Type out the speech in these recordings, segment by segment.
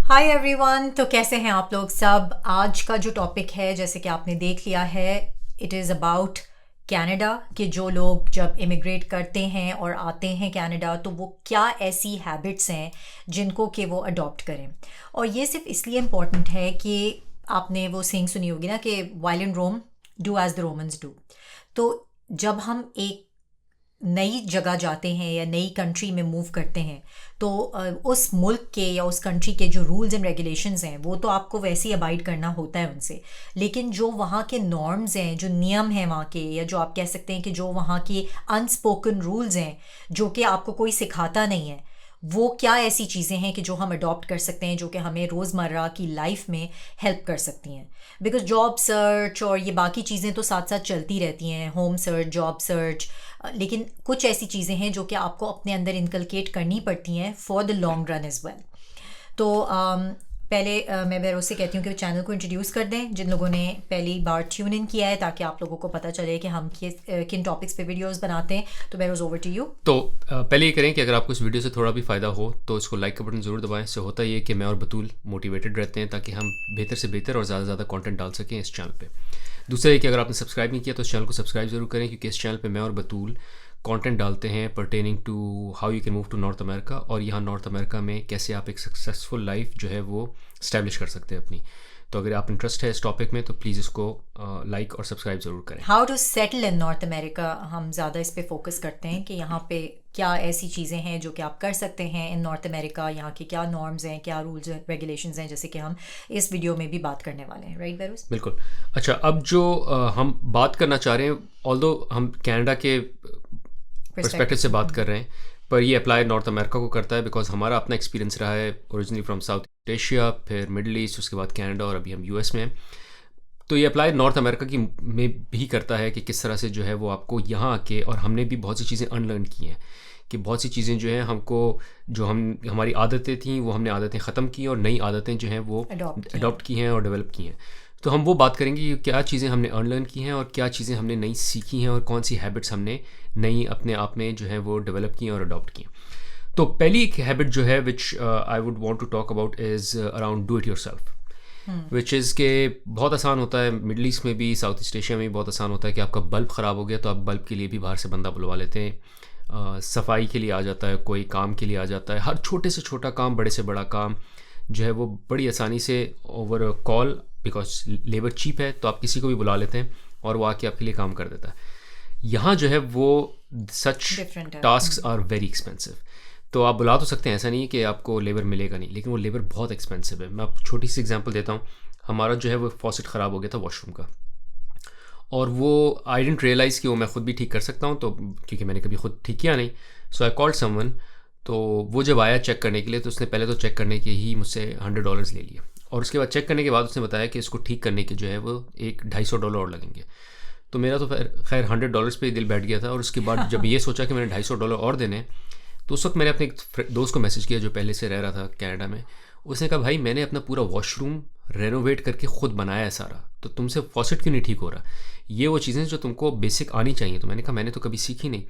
Hi everyone. तो कैसे हैं आप लोग सब। आज का जो टॉपिक है जैसे कि आपने देख लिया है, इट इज़ अबाउट कनाडा कि जो लोग जब इमिग्रेट करते हैं और आते हैं कनाडा तो वो क्या ऐसी हैबिट्स हैं जिनको कि वो अडॉप्ट करें। और ये सिर्फ इसलिए इम्पॉर्टेंट है कि आपने वो सेइंग सुनी होगी ना कि while in Rome do as the Romans do. तो जब हम एक नई जगह जाते हैं या नई कंट्री में मूव करते हैं तो उस मुल्क के या उस कंट्री के जो रूल्स एंड रेगुलेशंस हैं वो तो आपको वैसे ही अबाइड करना होता है उनसे, लेकिन जो वहाँ के नॉर्म्स हैं, जो नियम हैं वहाँ के, या जो आप कह सकते हैं कि जो वहाँ के अनस्पोकन रूल्स हैं जो कि आपको कोई सिखाता नहीं है, वो क्या ऐसी चीज़ें हैं कि जो हम अडॉप्ट कर सकते हैं जो कि हमें रोज़मर्रा की लाइफ में हेल्प कर सकती हैं। बिकॉज जॉब सर्च और ये बाकी चीज़ें तो साथ साथ चलती रहती हैं, होम सर्च, जॉब सर्च, लेकिन कुछ ऐसी चीज़ें हैं जो कि आपको अपने अंदर इनकलकेट करनी पड़ती हैं for the long run as well. तो पहले मैं बेरोज से कहती हूँ कि चैनल को इंट्रोड्यूस कर दें जिन लोगों ने पहली बार ट्यून इन किया है, ताकि आप लोगों को पता चले कि हम किन टॉपिक्स पे वीडियोस बनाते हैं। तो बेरोज, ओवर टू यू। तो पहले ये करें कि अगर आपको इस वीडियो से थोड़ा भी फ़ायदा हो तो इसको लाइक का बटन ज़रूर दबाएं। इससे होता ये कि मैं और बतूल मोटिवेटेड रहते हैं ताकि हम बेहतर से बेहतर और ज़्यादा से ज़्यादा कंटेंट डाल सकें इस चैनल पे। दूसरा ये कि अगर आपने सब्सक्राइब नहीं किया तो इस चैनल को सब्सक्राइब ज़रूर करें, क्योंकि इस चैनल पे मैं और बतूल कंटेंट डालते हैं pertaining to how you can move to North America, और यहाँ नॉर्थ अमेरिका में कैसे आप एक सक्सेसफुल लाइफ जो है वो स्टैब्लिश कर सकते हैं अपनी। तो अगर आप इंटरेस्ट है इस टॉपिक में तो प्लीज़ इसको लाइक और सब्सक्राइब ज़रूर करें। How to settle in North America, हम ज़्यादा इस पे फोकस करते हैं कि यहाँ पे क्या ऐसी चीज़ें हैं जो कि आप कर सकते हैं इन नॉर्थ अमेरिका, यहाँ के क्या नॉर्म्स हैं, क्या रूल्स रेगुलेशंस हैं, जैसे कि हम इस वीडियो में भी बात करने वाले हैं। Right bureaus? बिल्कुल। अच्छा, अब जो हम बात करना चाह रहे हैं, ऑल्दो हम कनाडा के पर्सपेक्टिव से बात कर रहे हैं, पर ये अप्लाई नॉर्थ अमेरिका को करता है बिकॉज हमारा अपना एक्सपीरियंस रहा है ओरिजिनली फ्रॉम साउथ एशिया, फिर मिडल ईस्ट, उसके बाद कनाडा और अभी हम यूएस में हैं। तो ये अप्लाई नॉर्थ अमेरिका की में भी करता है कि किस तरह से जो है वो आपको यहाँ आके, और हमने भी बहुत सी चीज़ें अनलर्न की हैं कि बहुत सी चीज़ें जो हैं हमको, जो हमारी आदतें थी वो हमने आदतें ख़त्म की और नई आदतें जो हैं वो अडॉप्ट की हैं और डेवलप की हैं। तो हम वो बात करेंगे कि क्या चीज़ें हमने अनलर्न की हैं और क्या चीज़ें हमने नई सीखी हैं और कौन सी हैबिट्स हमने नई अपने आप में जो है वो डेवलप की हैं और अडॉप्ट की हैं। तो पहली एक हैबिट जो है which I would want to talk about is around do it yourself, which is के बहुत आसान होता है। मिडल ईस्ट में भी, साउथ ईस्ट एशिया में भी बहुत आसान होता है कि आपका बल्ब ख़राब हो गया तो आप बल्ब के लिए भी बाहर से बंदा बुलवा लेते हैं। सफाई के लिए आ जाता है, कोई काम के लिए आ जाता है, हर छोटे से छोटा काम, बड़े से बड़ा काम जो है वो बड़ी आसानी से over call, because labour cheap है तो आप किसी को भी बुला लेते हैं और वो आके आपके लिए काम कर देता है। यहाँ जो है वो such task are very expensive. तो आप बुला तो सकते हैं, ऐसा नहीं है कि आपको लेबर मिलेगा नहीं, लेकिन वो लेबर बहुत एक्सपेंसिव है। मैं आपको छोटी सी एग्जांपल देता हूँ। हमारा जो है वो फॉसेट ख़राब हो गया था वॉशरूम का, और वो आई डेंट रियलाइज़ कि वो मैं ख़ुद भी ठीक कर सकता हूँ, तो क्योंकि मैंने कभी ख़ुद ठीक किया नहीं। सो आई कॉल्ड समवन। तो वो जब आया चेक करने के लिए तो उसने पहले तो चेक करने के ही मुझसे $100 ले लिए, और उसके बाद चेक करने के बाद उसने बताया कि इसको ठीक करने के जो है वो एक $250 और लगेंगे। तो मेरा तो खैर $100 पे ही दिल बैठ गया था। और उसके बाद जब ये सोचा कि मैंने $250 और देने, तो उस वक्त मैंने अपने एक दोस्त को मैसेज किया जो पहले से रह रहा था कनाडा में। उसने कहा, भाई मैंने अपना पूरा वॉशरूम रेनोवेट करके ख़ुद बनाया है सारा, तो तुमसे फॉसेट क्यों नहीं ठीक हो रहा? ये वो चीज़ें जो तुमको बेसिक आनी चाहिए। तो मैंने कहा मैंने तो कभी सीखी नहीं।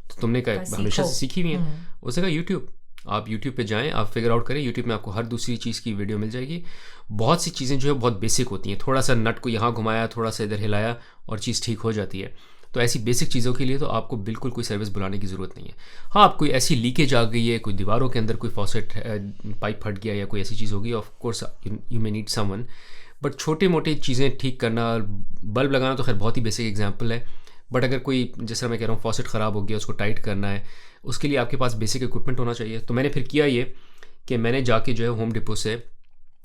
तो तुमने कहा हमेशा से सीखी हुई है। उसने कहा यूट्यूब, आप यूट्यूब पे जाएं, आप फिगर आउट करें, यूट्यूब में आपको हर दूसरी चीज़ की वीडियो मिल जाएगी। बहुत सी चीज़ें जो है बहुत बेसिक होती हैं, थोड़ा सा नट को यहाँ घुमाया, थोड़ा सा इधर हिलाया और चीज़ ठीक हो जाती है। तो ऐसी बेसिक चीज़ों के लिए तो आपको बिल्कुल कोई सर्विस बुलाने की ज़रूरत नहीं है। हाँ, आप कोई ऐसी लीकेज आ गई है, कोई दीवारों के अंदर कोई फॉसेट पाइप फट गया या कोई ऐसी चीज़ होगी, of course you may need someone. But छोटी मोटी चीज़ें ठीक करना, बल्ब लगाना तो खैर बहुत ही बेसिक एग्जाम्पल है। बट अगर कोई, जैसा मैं कह रहा हूँ, फॉसेट ख़राब हो गया, उसको टाइट करना है, उसके लिए आपके पास बेसिक इक्विपमेंट होना चाहिए। तो मैंने फिर किया ये कि मैंने जाके जो है होम डिपो से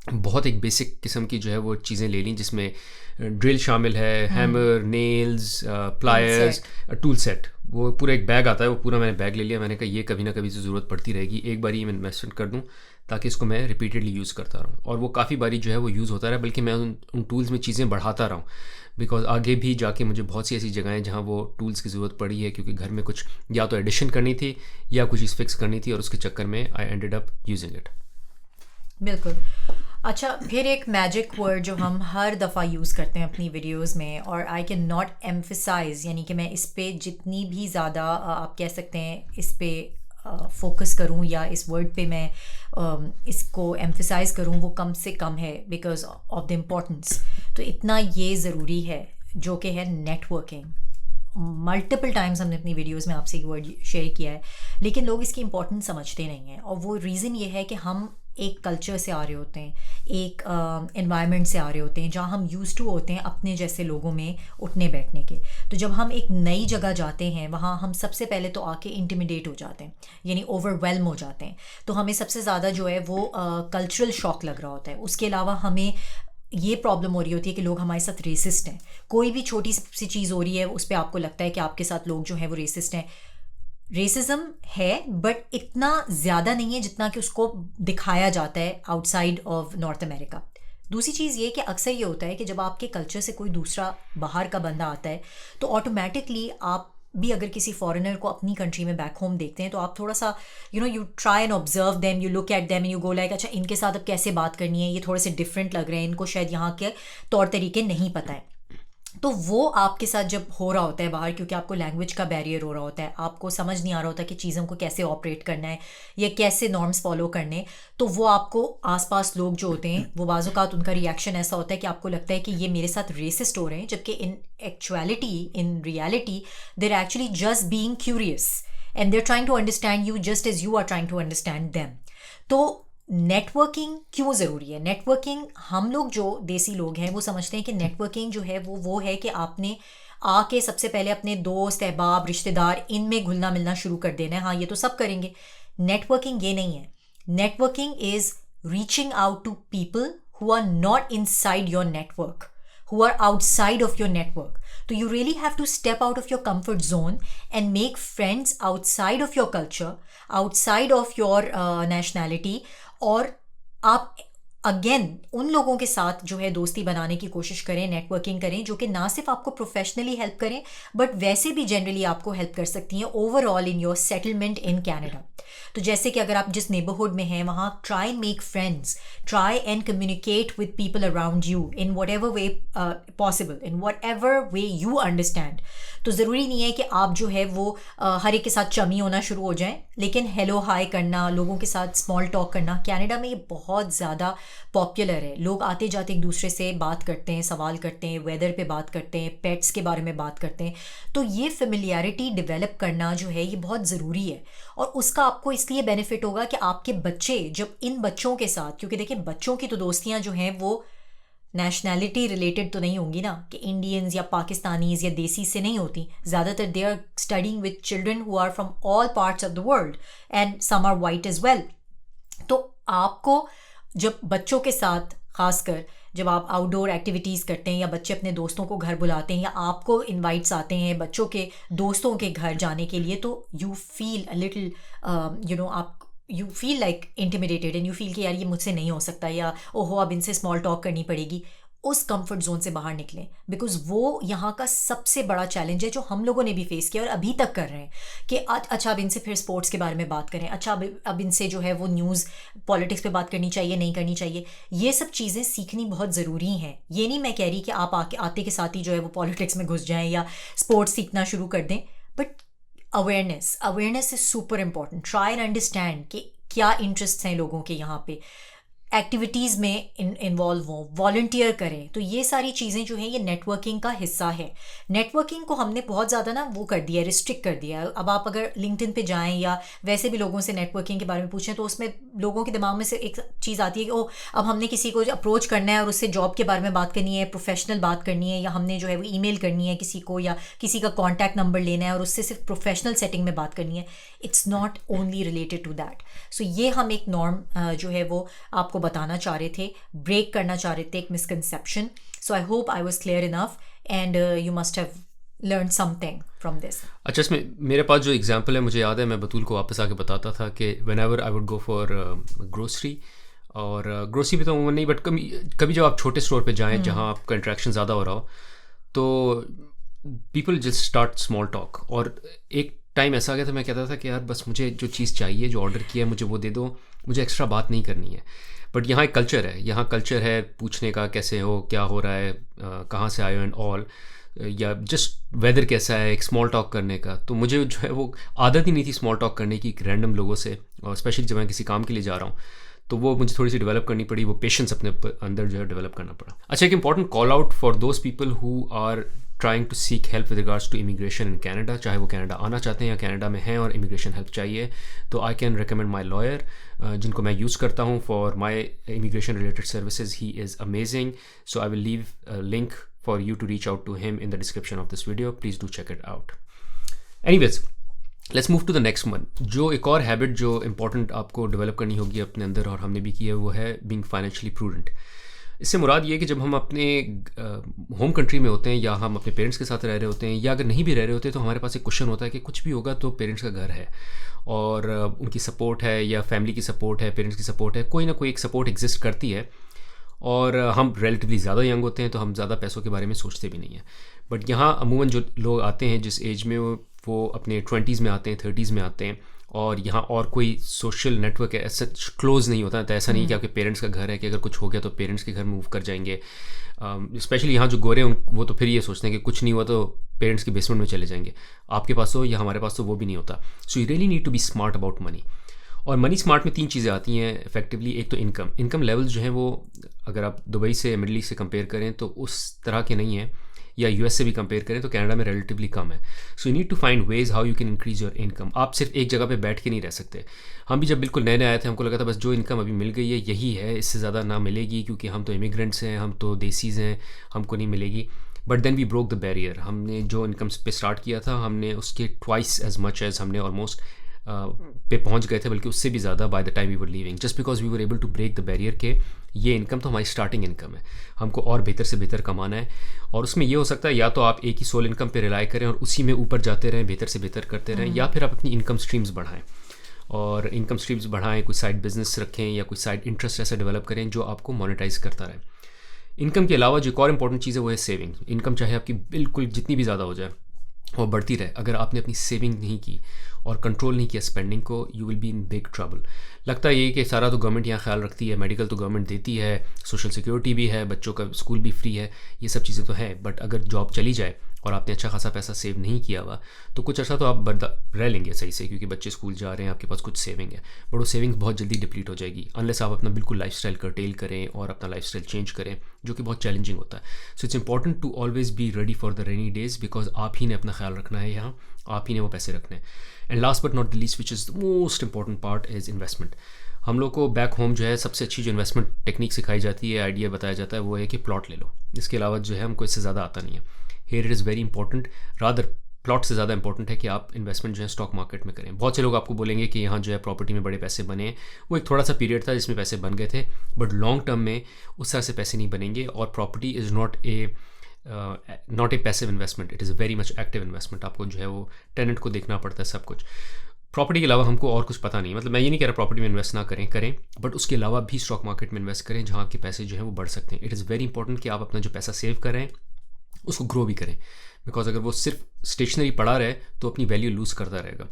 बहुत एक बेसिक किस्म की जो है वो चीज़ें ले ली, जिसमें ड्रिल शामिल है, hammer, nails, pliers, tool set. वो पूरा एक बैग आता है, वो पूरा मैंने बैग ले लिया। मैंने कहा ये कभी ना कभी तो ज़रूरत पड़ती रहेगी, एक बार ही मैं इन्वेस्टमेंट कर दूँ ताकि इसको मैं रिपीटेडली यूज़ करता रहूँ। और वो काफ़ी बारी जो है वो यूज़ होता रहा, बल्कि मैं उन टूल्स में चीज़ें बढ़ाता रहा हूँ, बिकॉज आगे भी जाके मुझे बहुत सी ऐसी जगह हैं जहाँ वो टूल्स की ज़रूरत पड़ी है, क्योंकि घर में कुछ या तो एडिशन करनी थी या कुछ चीज़ फिक्स करनी थी, और उसके चक्कर में I ended up using it. बिल्कुल। अच्छा, फिर एक मैजिक वर्ड जो हम हर दफ़ा यूज़ करते हैं अपनी वीडियोस में, और आई कैन नॉट एम्फसाइज, यानी कि मैं इस पे जितनी भी ज़्यादा आप कह सकते हैं इस पे फोकस करूं या इस वर्ड पे मैं इसको एम्फसाइज करूं वो कम से कम है बिकॉज ऑफ द इम्पोर्टेंस। तो इतना ये ज़रूरी है जो कि है नेटवर्किंग। मल्टीपल टाइम्स हमने अपनी वीडियोस में आपसे एक वर्ड शेयर किया है, लेकिन लोग इसकी इंपॉर्टेंस समझते नहीं हैं। और वो रीज़न ये है कि हम एक कल्चर से आ रहे होते हैं, एक एनवायरनमेंट से आ रहे होते हैं जहाँ हम यूज़ टू होते हैं अपने जैसे लोगों में उठने बैठने के। तो जब हम एक नई जगह जाते हैं वहाँ हम सबसे पहले तो आके इंटिमिडेट हो जाते हैं, यानी ओवरवेल्म हो जाते हैं। तो हमें सबसे ज़्यादा जो है वो कल्चरल शॉक लग रहा होता है। उसके अलावा हमें ये प्रॉब्लम हो रही होती है कि लोग हमारे साथ रेसिस्ट हैं। कोई भी छोटी सी चीज़ हो रही है उस पर आपको लगता है कि आपके साथ लोग जो हैं वो रेसिस्ट हैं। रेसिज्म है बट इतना ज़्यादा नहीं है जितना कि उसको दिखाया जाता है आउटसाइड ऑफ नॉर्थ अमेरिका। दूसरी चीज़ ये कि अक्सर ये होता है कि जब आपके कल्चर से कोई दूसरा बाहर का बंदा आता है तो ऑटोमेटिकली आप भी अगर किसी फॉरेनर को अपनी कंट्री में बैक होम देखते हैं तो आप थोड़ा सा you try and observe them, you look at them, you go like अच्छा इनके साथ अब कैसे बात करनी है, ये थोड़े से डिफरेंट लग रहे हैं, इनको शायद यहाँ के तौर तरीके नहीं पता है। तो वो आपके साथ जब हो रहा होता है बाहर, क्योंकि आपको लैंग्वेज का बैरियर हो रहा होता है, आपको समझ नहीं आ रहा होता कि चीज़ों को कैसे ऑपरेट करना है या कैसे नॉर्म्स फॉलो करने, तो वो आपको आसपास लोग जो होते हैं वो बाज़ औक़ात उनका रिएक्शन ऐसा होता है कि आपको लगता है कि ये मेरे साथ रेसिस्ट हो रहे हैं, जबकि in actuality in reality they are actually just being curious and they are trying to understand you just as you are trying to understand them. तो नेटवर्किंग क्यों ज़रूरी है? नेटवर्किंग, हम लोग जो देसी लोग हैं वो समझते हैं कि नेटवर्किंग जो है वो है कि आपने आके सबसे पहले अपने दोस्त अहबाब रिश्तेदार इनमें घुलना मिलना शुरू कर देना है। हाँ, ये तो सब करेंगे। नेटवर्किंग ये नहीं है। Networking is reaching out to people who are not inside your network, who are outside of your network. So you really have to step out of your comfort zone and make friends outside of your culture, outside of your nationality, और आप again उन लोगों के साथ जो है दोस्ती बनाने की कोशिश करें, नेटवर्किंग करें, जो कि ना सिर्फ आपको प्रोफेशनली हेल्प करें बट वैसे भी जनरली आपको हेल्प कर सकती हैं overall in your settlement in Canada. तो जैसे कि अगर आप जिस नेबरहुड में हैं वहाँ try make friends, try and communicate with people around you in what ever way possible, in what ever way you understand. तो ज़रूरी नहीं है कि आप जो है वो हर एक के साथ चमी होना शुरू हो जाएं, लेकिन हेलो हाय करना, लोगों के साथ स्मॉल टॉक करना, कनाडा में ये बहुत ज़्यादा पॉपुलर है। लोग आते जाते एक दूसरे से बात करते हैं, सवाल करते हैं, वेदर पे बात करते हैं, पेट्स के बारे में बात करते हैं। तो ये फेमिलियरिटी डेवलप करना जो है ये बहुत ज़रूरी है, और उसका आपको इसलिए बेनिफिट होगा कि आपके बच्चे जब इन बच्चों के साथ, क्योंकि देखिए बच्चों की तो दोस्तियाँ जो हैं वो नेशनैलिटी रिलेटेड तो नहीं होंगी ना, कि इंडियंस या पाकिस्तानीज़ या देसी से नहीं होती। ज़्यादातर they are studying with children who are from all parts of the world and some are white as well. तो आपको जब बच्चों के साथ, खासकर जब आप आउटडोर एक्टिविटीज़ करते हैं या बच्चे अपने दोस्तों को घर बुलाते हैं या आपको इनवाइट्स आते हैं बच्चों के दोस्तों के घर जाने के लिए, तो यू फील अ लिटिल आप you feel like intimidated and you feel कि यार ये मुझसे नहीं हो सकता, या ओहो अब इनसे स्मॉल टॉक करनी पड़ेगी। उस कंफर्ट जोन से बाहर निकलें, बिकॉज वो यहाँ का सबसे बड़ा चैलेंज है जो हम लोगों ने भी फेस किया और अभी तक कर रहे हैं कि अच्छा अब इनसे फिर स्पोर्ट्स के बारे में बात करें, अच्छा अब इनसे जो है वो न्यूज़ पॉलिटिक्स पे बात करनी चाहिए नहीं करनी चाहिए। ये सब चीज़ें सीखनी बहुत ज़रूरी हैं। ये नहीं मैं कह रही कि आप आते के साथ ही जो है वो पॉलिटिक्स में घुस जाएँ या स्पोर्ट्स सीखना शुरू कर दें, but awareness is super important. Try and understand कि क्या इंटरेस्ट हैं लोगों के यहाँ पे, एक्टिविटीज़ में इन्वॉल्व हों, वॉलंटियर करें। तो ये सारी चीज़ें जो हैं ये नेटवर्किंग का हिस्सा है। नेटवर्किंग को हमने बहुत ज़्यादा ना वो कर दिया है, रिस्ट्रिक्ट कर दिया है। अब आप अगर लिंक्डइन पे जाएं या वैसे भी लोगों से नेटवर्किंग के बारे में पूछें तो उसमें लोगों के दिमाग में से एक चीज़ आती है कि ओ अब हमने किसी को अप्रोच करना है और उससे जॉब के बारे में बात करनी है, प्रोफेशनल बात करनी है, या हमने जो है वो ईमेल करनी है किसी को, या किसी का कॉन्टैक्ट नंबर लेना है और उससे सिर्फ प्रोफेशनल सेटिंग में बात करनी है। It's not only related to that. So ये हम एक नॉर्म जो है वो आपको बताना चाह रहे थे, ब्रेक करना चाह रहे थे एक misconception. So I hope I was clear enough and you must have learn something from this. अच्छा, इसमें मेरे पास जो एग्जांपल है, मुझे याद है मैं बतूल को वापस आके बताता था कि when ever I would go for grocery, और ग्रोसरी भी तो उम्र नहीं, बट कभी जब आप छोटे स्टोर पे जाएं जहां आपका इंटरेक्शन ज़्यादा हो रहा हो, तो people just start small talk. और एक टाइम ऐसा आ गया था मैं कहता था कि यार बस मुझे जो चीज़ चाहिए, जो ऑर्डर किया है मुझे वो दे दो, मुझे एक्स्ट्रा बात नहीं करनी है। बट यहाँ एक कल्चर है, यहाँ कल्चर है पूछने का, कैसे हो, क्या हो रहा है, कहाँ से आए हो एंड ऑल। या जस्ट वेदर कैसा है, एक स्मॉल टॉक करने का। तो मुझे जो है वो आदत ही नहीं थी स्मॉल टॉक करने की रैंडम लोगों से, और स्पेशली जब मैं किसी काम के लिए जा रहा हूँ तो वो मुझे थोड़ी सी डेवलप करनी पड़ी, वो पेशेंस अपने अंदर जो है डेवलप करना पड़ा। अच्छा, एक important call out for those people who are trying to seek help with regards to immigration in Canada, चाहे वो कैनेडा आना चाहते हैं या कैनेडा में हैं और इमिग्रेशन हेल्प चाहिए, तो I can recommend my lawyer, जिनको मैं यूज़ करता हूँ for my immigration related services. He is amazing, so I will leave a link for you to reach out to him in the description of this video. Please do check it out. Anyways, let's move to the next one. जो एक और habit जो important आपको develop करनी होगी अपने अंदर, और हमने भी की है, वो है बीइंग फाइनेंशियली प्रूडेंट। इससे मुराद ये है कि जब हम अपने होम कंट्री में होते हैं या हम अपने पेरेंट्स के साथ रह रहे होते हैं, या अगर नहीं भी रह रहे होते, तो हमारे पास एक क्वेश्चन होता है कि कुछ भी होगा तो पेरेंट्स का घर है और उनकी सपोर्ट है, या फैमिली की सपोर्ट है, पेरेंट्स की सपोर्ट है, कोई ना कोई एक सपोर्ट एग्जिस्ट करती है। और हम रिलेटिवली ज़्यादा यंग होते हैं तो हम ज़्यादा पैसों के बारे में सोचते भी नहीं हैं। बट यहाँ अमूमन जो लोग आते हैं जिस एज में, वो अपने 20s में आते हैं, 30s में आते हैं, और यहाँ और कोई सोशल नेटवर्क ऐसा क्लोज नहीं होता है। तो ऐसा नहीं कि आपके पेरेंट्स का घर है कि अगर कुछ हो गया तो पेरेंट्स के घर मूव कर जाएंगे। स्पेशली यहाँ जो गोरे हैं वो तो फिर ये सोचते हैं कि कुछ नहीं हुआ तो पेरेंट्स के बेसमेंट में चले जाएंगे। आपके पास हो या हमारे पास तो वो भी नहीं होता। So you really need to be smart about money. और मनी स्मार्ट में 3 चीज़ें आती हैं इफेक्टिवली। एक तो इनकम लेवल्स जो हैं वो अगर आप दुबई से, मिडल ईस्ट से कंपेयर करें तो उस तरह के नहीं हैं, या यूएस से भी कंपेयर करें तो कनाडा में रिलेटिवली कम है। So you need to find ways how you can increase your income. आप सिर्फ एक जगह पे बैठ के नहीं रह सकते। हम भी जब बिल्कुल नए नए आए थे, हमको लगा था बस जो इनकम अभी मिल गई है यही है, इससे ज़्यादा ना मिलेगी, क्योंकि हम तो इमिग्रेंट्स हैं, हम तो देसीज़ हैं, हमको नहीं मिलेगी। But then we broke the barrier. हमने जो इनकम पे स्टार्ट किया था, हमने उसके ट्वाइस एज मच एज हमने ऑलमोस्ट पे पहुंच गए थे, बल्कि उससे भी ज़्यादा by the time we were leaving, just because we were able to break the barrier के ये इनकम तो हमारी स्टार्टिंग इनकम है, हमको और बेहतर से बेहतर कमाना है। और उसमें ये हो सकता है या तो आप एक ही सोल इनकम पे रिलाई करें और उसी में ऊपर जाते रहें, बेहतर से बेहतर करते रहें, या फिर आप अपनी इनकम स्ट्रीम्स बढ़ाएं। और इनकम स्ट्रीम्स बढ़ाएं, कोई साइड बिजनेस रखें या कोई साइड इंटरेस्ट ऐसा डेवलप करें जो आपको मोनेटाइज करता रहे। इनकम के अलावा जो एक और इंपॉर्टेंट चीज़ है वो है सेविंग। इनकम चाहे आपकी बिल्कुल जितनी भी ज़्यादा हो जाए और बढ़ती रहे, अगर आपने अपनी सेविंग नहीं की और कंट्रोल नहीं किया स्पेंडिंग को, you will be in big trouble. लगता है ये कि सारा तो गवर्नमेंट यहाँ ख्याल रखती है, मेडिकल तो गवर्नमेंट देती है, सोशल सिक्योरिटी भी है, बच्चों का स्कूल भी फ्री है, ये सब चीज़ें तो हैं। बट अगर जॉब चली जाए और आपने अच्छा खासा पैसा सेव नहीं किया हुआ, तो कुछ अर्सा तो आप रह लेंगे सही से, क्योंकि बच्चे स्कूल जा रहे हैं, आपके पास कुछ सेविंग है, बट वो सेविंग्स बहुत जल्दी डिप्लीट हो जाएगी अनलेस आप अपना बिल्कुल लाइफस्टाइल कर्टेल करें और अपना लाइफस्टाइल चेंज करें, जो कि बहुत चैलेंजिंग होता है। So it's important to always be ready for the rainy days, because आप ही ने अपना ख्याल रखना है, यहाँ आप ही ने वो पैसे रखने हैं। And last but not the least, which is the most important part, is investment. हम लोग को बैक होम जो है सबसे अच्छी जो इन्वेस्टमेंट टेक्निक सिखाई जाती है, आइडिया बताया जाता है, वो है कि प्लॉट ले लो। इसके अलावा जो है हमको इससे ज़्यादा आता नहीं है। Here it is very important, rather plot से ज़्यादा इंपॉर्टेंट है कि आप इन्वेस्टमेंट जो है स्टॉक मार्केट में करें। बहुत से लोग आपको बोलेंगे कि यहाँ जो है प्रॉपर्टी में बड़े पैसे बने हैं, वो एक थोड़ा सा पीरियड था जिसमें पैसे बन गए थे, बट लॉन्ग टर्म में उस तरह से पैसे नहीं बनेंगे। और property is not a passive investment, it is a very much active investment. आपको जो है वो टेनेंट को देखना पड़ता है सब कुछ। प्रॉपर्टी के अलावा हमको और कुछ पता नहीं, मतलब मैं ये नहीं कह रहा प्रॉपर्टी में इन्वेस्ट ना करें, बट उसके अलावा भी स्टॉक मार्केट में इन्वेस्ट करें, जहाँ आपके पैसे जो है वो बढ़ सकते हैं। इट इज़ वेरी इंपॉर्टेंट कि आप अपना जो पैसा सेव करें उसको ग्रो भी करें, बिकॉज अगर वो सिर्फ स्टेशनरी पड़ा रहे तो अपनी वैल्यू लूज़ करता रहेगा।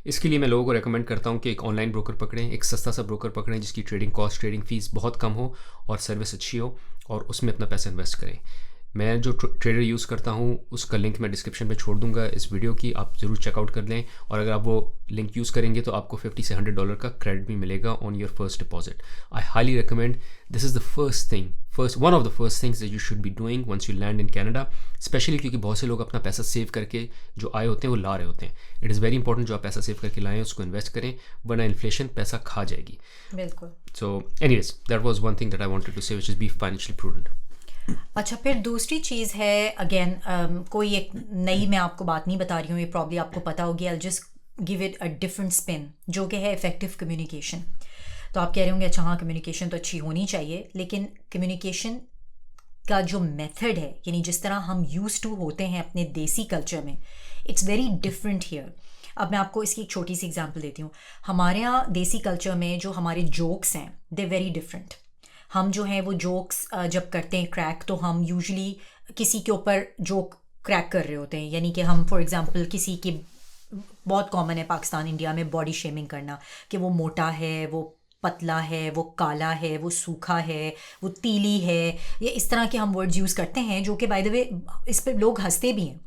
इसके लिए मैं लोगों को रेकमेंड करता हूँ कि एक ऑनलाइन ब्रोकर पकड़ें, एक सस्ता सा ब्रोकर पकड़ें जिसकी ट्रेडिंग कॉस्ट, ट्रेडिंग फीस बहुत कम हो और सर्विस अच्छी हो, और उसमें अपना पैसा इन्वेस्ट करें। मैं जो ट्रेडर यूज़ करता हूँ उसका लिंक मैं डिस्क्रिप्शन में छोड़ दूंगा इस वीडियो की, आप ज़रूर चेकआउट कर लें। और अगर आप वो लिंक यूज़ करेंगे तो आपको $50 से $100 का क्रेडिट भी मिलेगा on your first deposit. I highly recommend, this is the one of the first things that you should be doing once you land in Canada, specially क्योंकि बहुत से लोग अपना पैसा सेव करके जो आए होते हैं वो ला रहे होते हैं। इट इज़ वेरी इंपॉर्टेंट जो आप पैसा सेव करके लाएं उसको इन्वेस्ट करें, वरना इन्फ्लेशन पैसा खा जाएगी। बिल्कुल। So anyways, that was one thing that I wanted to say, which is be financially prudent. अच्छा, फिर दूसरी चीज़ है, अगेन कोई एक नई मैं आपको बात नहीं बता रही हूँ, ये प्रॉब्ली आपको पता होगी, I just give it a different spin, जो कि है इफेक्टिव कम्युनिकेशन। तो आप कह रहे होंगे अच्छा हाँ कम्युनिकेशन तो अच्छी होनी चाहिए, लेकिन कम्युनिकेशन का जो मेथड है, यानी जिस तरह हम यूज टू होते हैं अपने देसी कल्चर में, इट्स वेरी डिफरेंट हियर। अब मैं आपको इसकी एक छोटी सी एग्जांपल देती हूँ। हमारे यहाँ देसी कल्चर में जो हमारे जोक्स हैं दे वेरी डिफरेंट। हम जो हैं वो जोक्स जब करते हैं क्रैक, तो हम यूजुअली किसी के ऊपर जोक क्रैक कर रहे होते हैं, यानी कि हम फॉर एग्जांपल किसी की, बहुत कॉमन है पाकिस्तान इंडिया में बॉडी शेमिंग करना, कि वो मोटा है, वो पतला है, वो काला है, वो सूखा है, वो तीली है, ये इस तरह के हम वर्ड्स यूज़ करते हैं जो कि बाय द वे इस पर लोग हंसते भी हैं।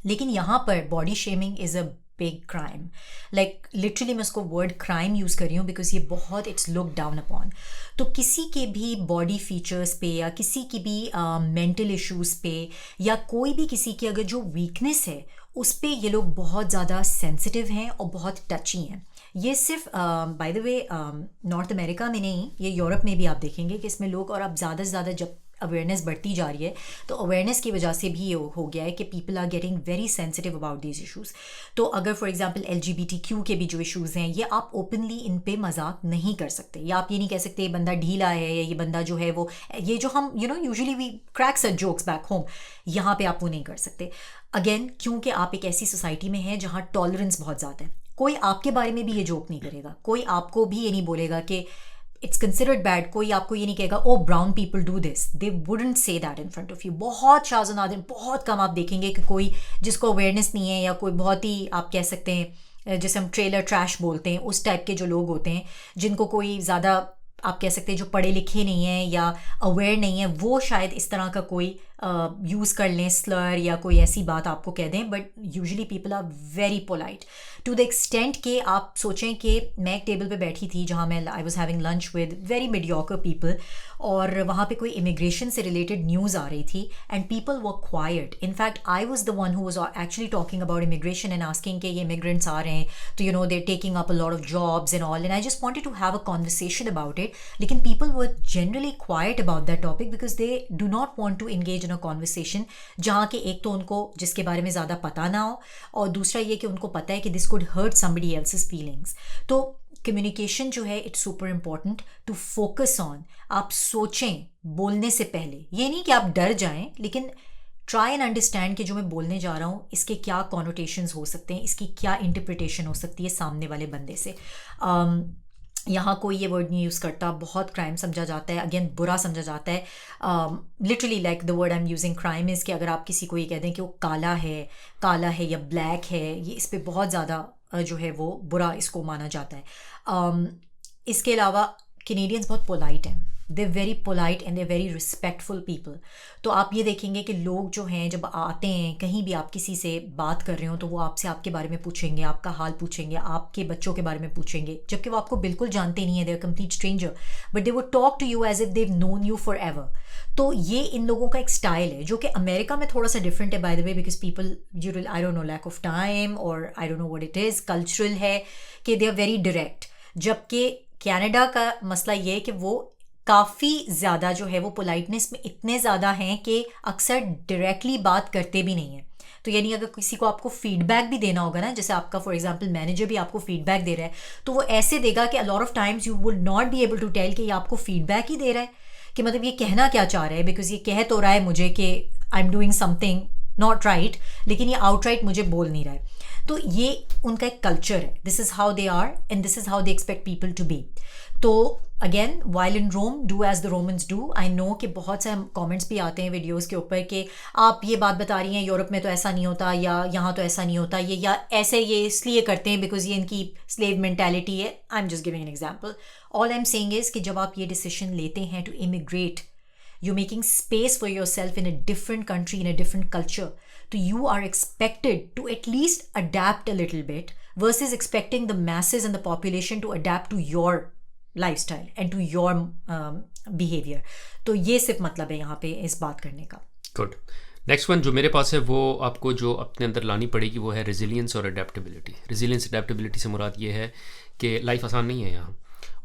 लेकिन यहाँ पर body shaming is a big crime, like literally मैं उसको वर्ड क्राइम यूज़ कर रही हूँ बिकॉज ये बहुत इट्स लुक डाउन अपॉन। तो किसी के भी बॉडी फीचर्स पे या किसी की भी मेंटल इश्यूज़ पे या कोई भी किसी की अगर जो वीकनेस है उस पे ये लोग बहुत ज़्यादा सेंसिटिव हैं और बहुत टची हैं। ये सिर्फ bye the way north America में नहीं, ये यूरोप में भी आप देखेंगे कि इसमें लोग, और अब ज़्यादा से ज़्यादा जब अवेयरनेस बढ़ती जा रही है तो अवेयरनेस की वजह से भी ये हो गया है कि people are getting very sensitive about these issues. तो अगर फॉर एग्जांपल LGBTQ के भी जो इश्यूज़ हैं ये आप ओपनली इन पे मजाक नहीं कर सकते, या आप ये नहीं कह सकते ये बंदा ढीला है या ये बंदा जो है वो, ये जो हम usually we crack such jokes back home, यहाँ पे आप वो नहीं कर सकते। अगेन क्योंकि आप एक ऐसी सोसाइटी में हैं जहाँ टॉलरेंस बहुत ज़्यादा है, कोई आपके बारे में भी ये जोक नहीं करेगा, कोई आपको भी ये नहीं बोलेगा कि इट्स कंसिडर्ड बैड, कोई आपको ये नहीं कहेगा oh brown people do this, they wouldn't say that in front of you. बहुत शाज़नादिर, बहुत कम आप देखेंगे कि कोई जिसको अवेयरनेस नहीं है या कोई बहुत ही आप कह सकते हैं जैसे हम ट्रेलर ट्रैश बोलते हैं उस टाइप के जो लोग होते हैं जिनको कोई ज़्यादा आप कह सकते हैं जो पढ़े लिखे नहीं हैं या अवेयर नहीं है, वो शायद इस तरह का कोई यूज़ कर लें स्लर या कोई ऐसी बात आपको कह दें। But usually people are very polite to the extent कि आप सोचें कि मैं एक टेबल पे बैठी थी जहाँ मैं I was having lunch with very mediocre people, और वहाँ पे कोई इमिग्रेशन से रिलेटेड न्यूज़ आ रही थी and people were quiet. In fact I was the one who was actually talking about immigration and asking कि ये इमिग्रेंट्स आ रहे हैं तो they taking up a lot of jobs and all, and I just wanted to have a conversation about it. लेकिन people were generally quiet about that topic because they do not want to engage in a conversation जहाँ के एक तो उनको जिसके बारे में ज़्यादा पता ना हो, और दूसरा ये कि उनको पता है कि this could hurt somebody else's feelings. तो कम्युनिकेशन जो है it's super important to focus on. आप सोचें बोलने से पहले, ये नहीं कि आप डर जाएं, लेकिन ट्राई एंड अंडरस्टैंड कि जो मैं बोलने जा रहा हूँ इसके क्या कॉनोटेशंस हो सकते हैं, इसकी क्या इंटरप्रिटेशन हो सकती है सामने वाले बंदे से। यहाँ कोई ये वर्ड नहीं यूज़ करता, बहुत क्राइम समझा जाता है, अगेन बुरा समझा जाता है। Literally like the word I am using crime is कि अगर आप किसी को ये कह दें कि वो काला है या ब्लैक है, ये इस पर बहुत ज़्यादा जो है वो बुरा इसको माना जाता है। इसके अलावा कैनेडियंस बहुत पोलाइट हैं, they very polite and they very respectful people. तो आप ये देखेंगे कि लोग जो हैं जब आते हैं कहीं भी, आप किसी से बात कर रहे हो तो वो आपसे आपके बारे में पूछेंगे, आपका हाल पूछेंगे, आपके बच्चों के बारे में पूछेंगे, जबकि वो आपको बिल्कुल जानते नहीं है, they are complete stranger, but they would talk to you as if they've known you forever. तो ये इन लोगों का एक स्टाइल है जो कि अमेरिका में थोड़ा सा डिफरेंट है by the way, because people usually I don't know lack of time और I don't know what it is, cultural है कि दे आर वेरी डायरेक्ट। जबकि कनाडा का मसला ये है कि वो काफ़ी ज़्यादा जो है वो पोलाइटनेस में इतने ज़्यादा हैं कि अक्सर डायरेक्टली बात करते भी नहीं हैं। तो यानी अगर किसी को आपको फीडबैक भी देना होगा ना, जैसे आपका फॉर एग्जांपल मैनेजर भी आपको फीडबैक दे रहा है, तो वो ऐसे देगा कि a lot of times you would not be able to tell कि ये आपको फीडबैक ही दे रहा है, कि मतलब ये कहना क्या चाह रहा है, बिकॉज ये कह तो रहा है मुझे कि I am doing something not right, लेकिन ये आउटराइट मुझे बोल नहीं रहा है। तो ये उनका एक कल्चर है, this is how they are and this is how they expect people to be. तो again while in Rome do as the Romans do. I know कि बहुत सारे कमेंट्स भी आते हैं वीडियोस के ऊपर कि आप ये बात बता रही हैं यूरोप में तो ऐसा नहीं होता, या यहाँ तो ऐसा नहीं होता, ये या ऐसे ये इसलिए करते हैं बिकॉज ये इनकी स्लेव मेंटालिटी है। I am just giving an example. All I am saying is कि जब आप ये डिसीजन लेते हैं to immigrate, you're making space for yourself in a different country, in a different culture. So you are expected to at least adapt a little bit versus expecting the masses and the population to adapt to your lifestyle and to your behavior. तो ये सिर्फ मतलब है यहाँ पे इस बात करने का। गुड। नेक्स्ट वन जो मेरे पास है वो आपको जो अपने अंदर लानी पड़ेगी वो है रेजिलियंस और अडेप्टेबिलिटी। रेजिलियंस अडेप्टेबिलिटी से मुराद ये है कि लाइफ आसान नहीं है यहाँ,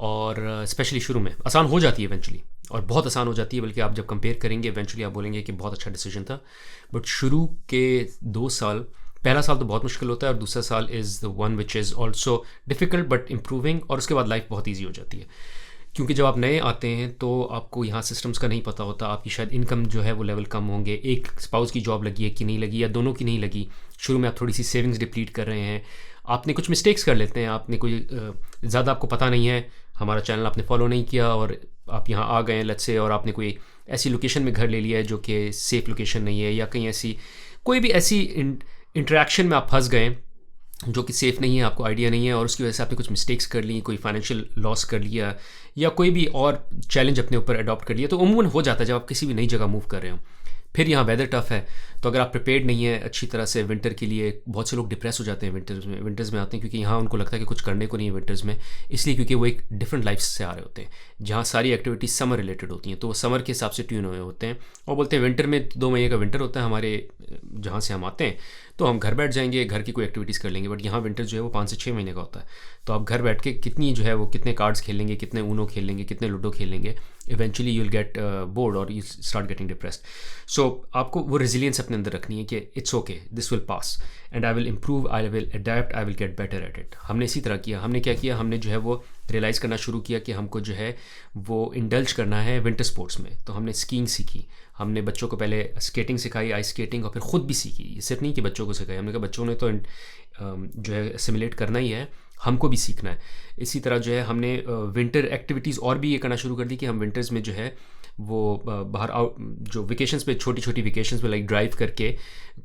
और स्पेशली शुरू में आसान हो जाती है इवेंचुअली, और बहुत आसान हो जाती है, बल्कि आप जब कंपेयर करेंगे इवेंचुअली आप बोलेंगे कि बहुत अच्छा डिसीजन था। बट शुरू के 2 साल, पहला साल तो बहुत मुश्किल होता है और दूसरा साल is the one which is also difficult but improving, और उसके बाद लाइफ बहुत ईजी हो जाती है। क्योंकि जब आप नए आते हैं तो आपको यहाँ सिस्टम्स का नहीं पता होता, आपकी शायद इनकम जो है वो लेवल कम होंगे, एक स्पाउस की जॉब लगी है कि नहीं लगी, या दोनों की नहीं लगी, शुरू में आप थोड़ी सी सेविंग्स डिप्लीट कर रहे हैं, आपने कुछ मिस्टेक्स कर लेते हैं, आपने कोई ज़्यादा आपको पता नहीं है, हमारा चैनल आपने फॉलो नहीं किया और आप यहाँ आ गए लेट्स से, और आपने कोई ऐसी लोकेशन में घर ले लिया है जो कि सेफ़ लोकेशन नहीं है, या कहीं ऐसी कोई भी ऐसी इंटरेक्शन में आप फंस गए जो कि सेफ़ नहीं है, आपको आइडिया नहीं है और उसकी वजह से आपने कुछ मिस्टेक्स कर ली, कोई फाइनेंशियल लॉस कर लिया या कोई भी और चैलेंज अपने ऊपर अडॉप्ट कर लिया, तो अमूमन हो जाता है जब आप किसी भी नई जगह मूव कर रहे हो। फिर यहाँ वेदर टफ़ है, तो अगर आप प्रिपेयर्ड नहीं है अच्छी तरह से विंटर के लिए, बहुत से लोग डिप्रेस हो जाते हैं विंटर्स में आते हैं, क्योंकि यहाँ उनको लगता है कि कुछ करने को नहीं है विंटर्स में, इसलिए क्योंकि वो एक डिफरेंट लाइफ से आ रहे होते हैं जहाँ सारी एक्टिविटीज़ समर रिलेटेड होती हैं, तो वो समर के हिसाब से ट्यून हुए होते हैं और बोलते हैं विंटर में 2 महीने का विंटर होता है हमारे जहाँ से हम आते हैं, तो हम घर बैठ जाएंगे, घर की कोई एक्टिविटीज़ कर लेंगे। बट यहाँ विंटर जो है वो 5 से 6 महीने का होता है, तो आप घर बैठ के कितनी जो है वो कितने कार्ड्स खेल लेंगे, कितने ऊनो खेल लेंगे, कितने लूडो खेल लेंगे, eventually you will get bored और यू स्टार्ट गेटिंग डिप्रेस्ड। सो आपको वो रेजिलियंस अपने अंदर रखनी है कि it's okay, this will pass and I will improve, I will adapt, I will get better at it. हमने इसी तरह किया। हमने क्या किया, हमने जो है वो रियलाइज़ करना शुरू किया कि हमको जो है वो इंडल्ज करना है विंटर स्पोर्ट्स में, तो हमने स्कीइंग सीखी। हमने बच्चों को पहले स्केटिंग सिखाई, आइस स्केटिंग, और फिर ख़ुद भी सीखी। ये सिर्फ नहीं कि बच्चों को सिखाई, हमने कहा बच्चों ने तो जो है सिमुलेट करना ही है, हमको भी सीखना है। इसी तरह जो है हमने विंटर एक्टिविटीज़ और भी ये करना शुरू कर दी कि हम विंटर्स में जो है वो बाहर आउट जो वेकेशंस पे, छोटी छोटी वेकेशंस में लाइक ड्राइव करके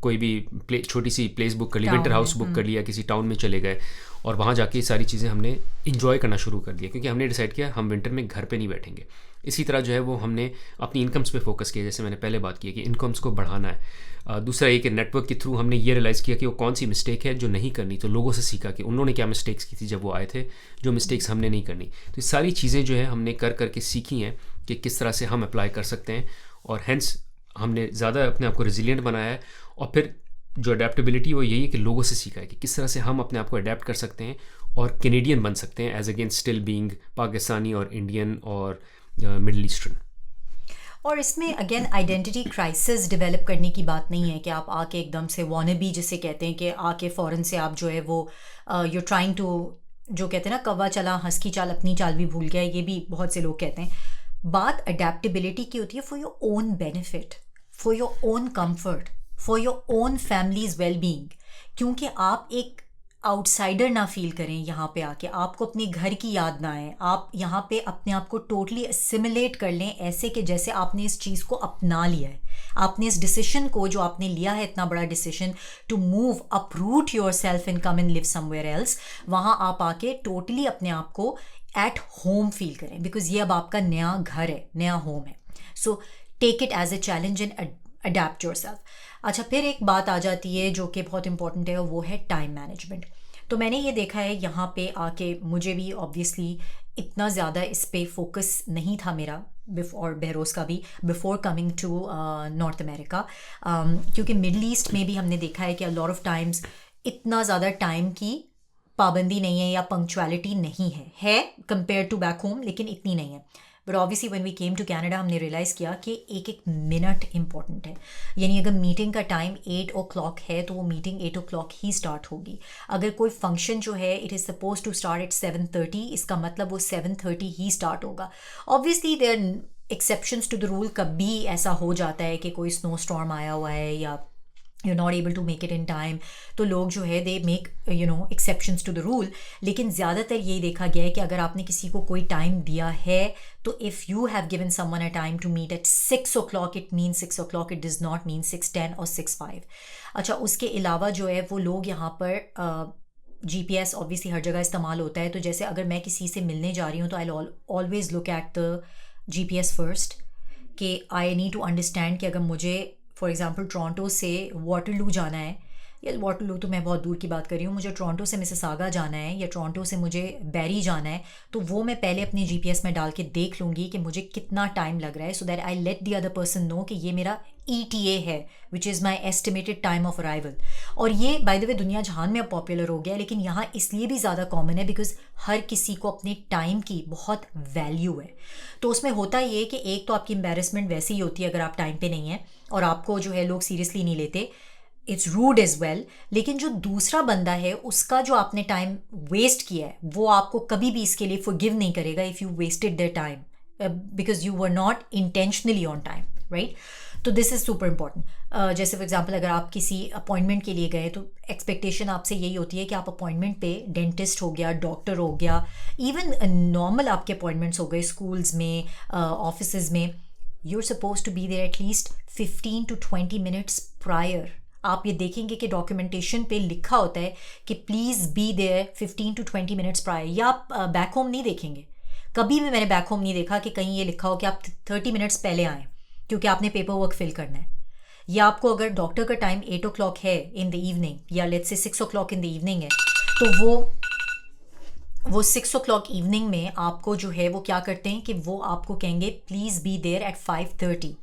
कोई भी छोटी सी प्लेस बुक कर ली, विंटर हाउस बुक कर लिया, किसी टाउन में चले गए और वहाँ जाके सारी चीज़ें हमने इंजॉय करना शुरू कर दिया, क्योंकि हमने डिसाइड किया हम विंटर में घर पे नहीं बैठेंगे। इसी तरह जो है वो हमने अपनी इनकम्स पे फोकस किया, जैसे मैंने पहले बात की कि इनकम्स को बढ़ाना है। दूसरा ये कि नेटवर्क के थ्रू हमने ये रियलाइज़ किया कि वो कौन सी मिस्टेक है जो नहीं करनी, तो लोगों से सीखा कि उन्होंने क्या मिस्टेक्स की थी जब वो आए थे, जो मिस्टेक्स हमने नहीं करनी। तो ये सारी चीज़ें जो है हमने कर करके सीखी हैं कि किस तरह से हम अप्लाई कर सकते हैं, और हैंस हमने ज़्यादा अपने आप को रेजिलिएंट बनाया है। और फिर जो अडेप्टेबिलिटी वो यही है कि लोगों से सीखा है कि किस तरह से हम अपने आप को अडेप्ट कर सकते हैं और कैनेडियन बन सकते हैं as against still being Pakistani और इंडियन और मिडल ईस्टर्न। और इसमें अगेन आइडेंटिटी क्राइसिस डेवलप करने की बात नहीं है कि आप आके एकदम से वॉनबी जिसे कहते हैं कि आके फ़ौरन से आप जो है वो यू ट्राइंग टू, जो कहते हैं ना कौवा चला हंस की चाल अपनी चाल भी भूल गया, ये भी बहुत से लोग कहते हैं। बात अडेप्टेबिलिटी की होती है for your own benefit, for your own comfort, for your own families well being, क्योंकि आप एक आउटसाइडर ना फील करें यहाँ पे आके, आपको अपने घर की याद ना आए, आप यहाँ पे अपने आप को टोटली असिमिलेट कर लें, ऐसे कि जैसे आपने इस चीज़ को अपना लिया है, आपने इस डिसीजन को जो आपने लिया है, इतना बड़ा decision to move uproot yourself and come and live somewhere else, वहाँ आप आके टोटली अपने आप को एट होम फील करें, बिकॉज ये अब आपका नया घर है, नया होम है। So take it as a challenge and adapt yourself. अच्छा, फिर एक बात आ जाती है जो कि बहुत इंपॉर्टेंट है, वो है टाइम मैनेजमेंट। तो मैंने ये देखा है यहाँ पे आके, मुझे भी ऑब्वियसली इतना ज़्यादा इस पे फोकस नहीं था मेरा, और बहरोज़ का भी, before coming to North America, क्योंकि मिडल ईस्ट में भी हमने देखा है कि अ लॉट ऑफ टाइम्स इतना ज़्यादा टाइम की पाबंदी नहीं है या पंक्चुअलिटी नहीं है कंपेयर टू बैक होम, लेकिन इतनी नहीं है। But obviously when we came to Canada हमने रियलाइज़ किया कि एक एक मिनट इंपॉर्टेंट है। यानी अगर मीटिंग का टाइम 8 o'clock है तो वो मीटिंग 8 o'clock ही स्टार्ट होगी। अगर कोई फंक्शन जो है it is suppose to start at 7:30, इसका मतलब वो 7:30 ही स्टार्ट होगा। Obviously there exceptions to the rule, कभी ऐसा हो जाता है कि कोई स्नो स्टॉर्म आया हुआ है या you're not able to make it in time, तो लोग जो है they make exceptions to the rule। लेकिन ज़्यादातर यही देखा गया है कि अगर आपने किसी को कोई टाइम दिया है तो if you have given someone a time to meet at 6 o'clock, it means 6 o'clock, it does not mean 6:10 or 6:05। अच्छा, उसके अलावा जो है वो लोग यहाँ पर GPS ऑब्वियसली हर जगह इस्तेमाल होता है, तो जैसे अगर मैं किसी से मिलने जा रही हूँ तो I always look at the GPS first, कि आई नीड टू अंडरस्टैंड कि अगर मुझे फॉर एग्ज़ाम्पल टोरंटो से वाटरलू जाना है, या वाटरलू तो मैं बहुत दूर की बात कर रही हूँ, मुझे टोरंटो से मिसिसागा जाना है या टोरंटो से मुझे बैरी जाना है, तो वो मैं पहले अपने GPS में डाल के देख लूँगी कि मुझे कितना टाइम लग रहा है, so that I let the other person know कि ये मेरा ETA है, which is my estimated time of arrival. और ये बाय द वे दुनिया जहान में अब पॉपुलर हो गया, लेकिन यहाँ इसलिए भी ज़्यादा कॉमन है बिकॉज हर किसी को अपने टाइम की बहुत वैल्यू है। तो उसमें होता ये कि एक तो आपकी एम्बेरसमेंट वैसे ही होती है अगर आप टाइम पे नहीं हैं और आपको जो है लोग सीरियसली नहीं लेते, इट्स रूड एज वेल, लेकिन जो दूसरा बंदा है उसका जो आपने टाइम वेस्ट किया है वो आपको कभी भी इसके लिए फॉरगिव नहीं करेगा if you wasted their time, because you were not intentionally on time, right. तो दिस इज़ सुपर इम्पॉर्टेंट। जैसे फॉर एग्जांपल अगर आप किसी अपॉइंटमेंट के लिए गए तो एक्सपेक्टेशन आपसे यही होती है कि आप अपॉइंटमेंट पे, डेंटिस्ट हो गया, डॉक्टर हो गया, इवन नॉर्मल आपके अपॉइंटमेंट्स हो गए स्कूल्स में, ऑफिसेज में, you're supposed to be there at least 15 to 20 minutes prior। आप ये देखेंगे कि डॉक्यूमेंटेशन पे लिखा होता है कि please be there 15 to 20 minutes prior. या आप बैक होम नहीं देखेंगे, कभी भी मैंने बैक होम नहीं देखा कि कहीं ये लिखा हो कि आप 30 मिनट्स पहले आएँ क्योंकि आपने पेपर वर्क फिल करना है। या आपको अगर डॉक्टर का टाइम 8 o'clock है इन द इवनिंग या let's say 6 o'clock in the evening है, तो वो 6 o'clock इवनिंग में आपको जो है वो क्या करते हैं कि वो आपको कहेंगे please be there at 5:30,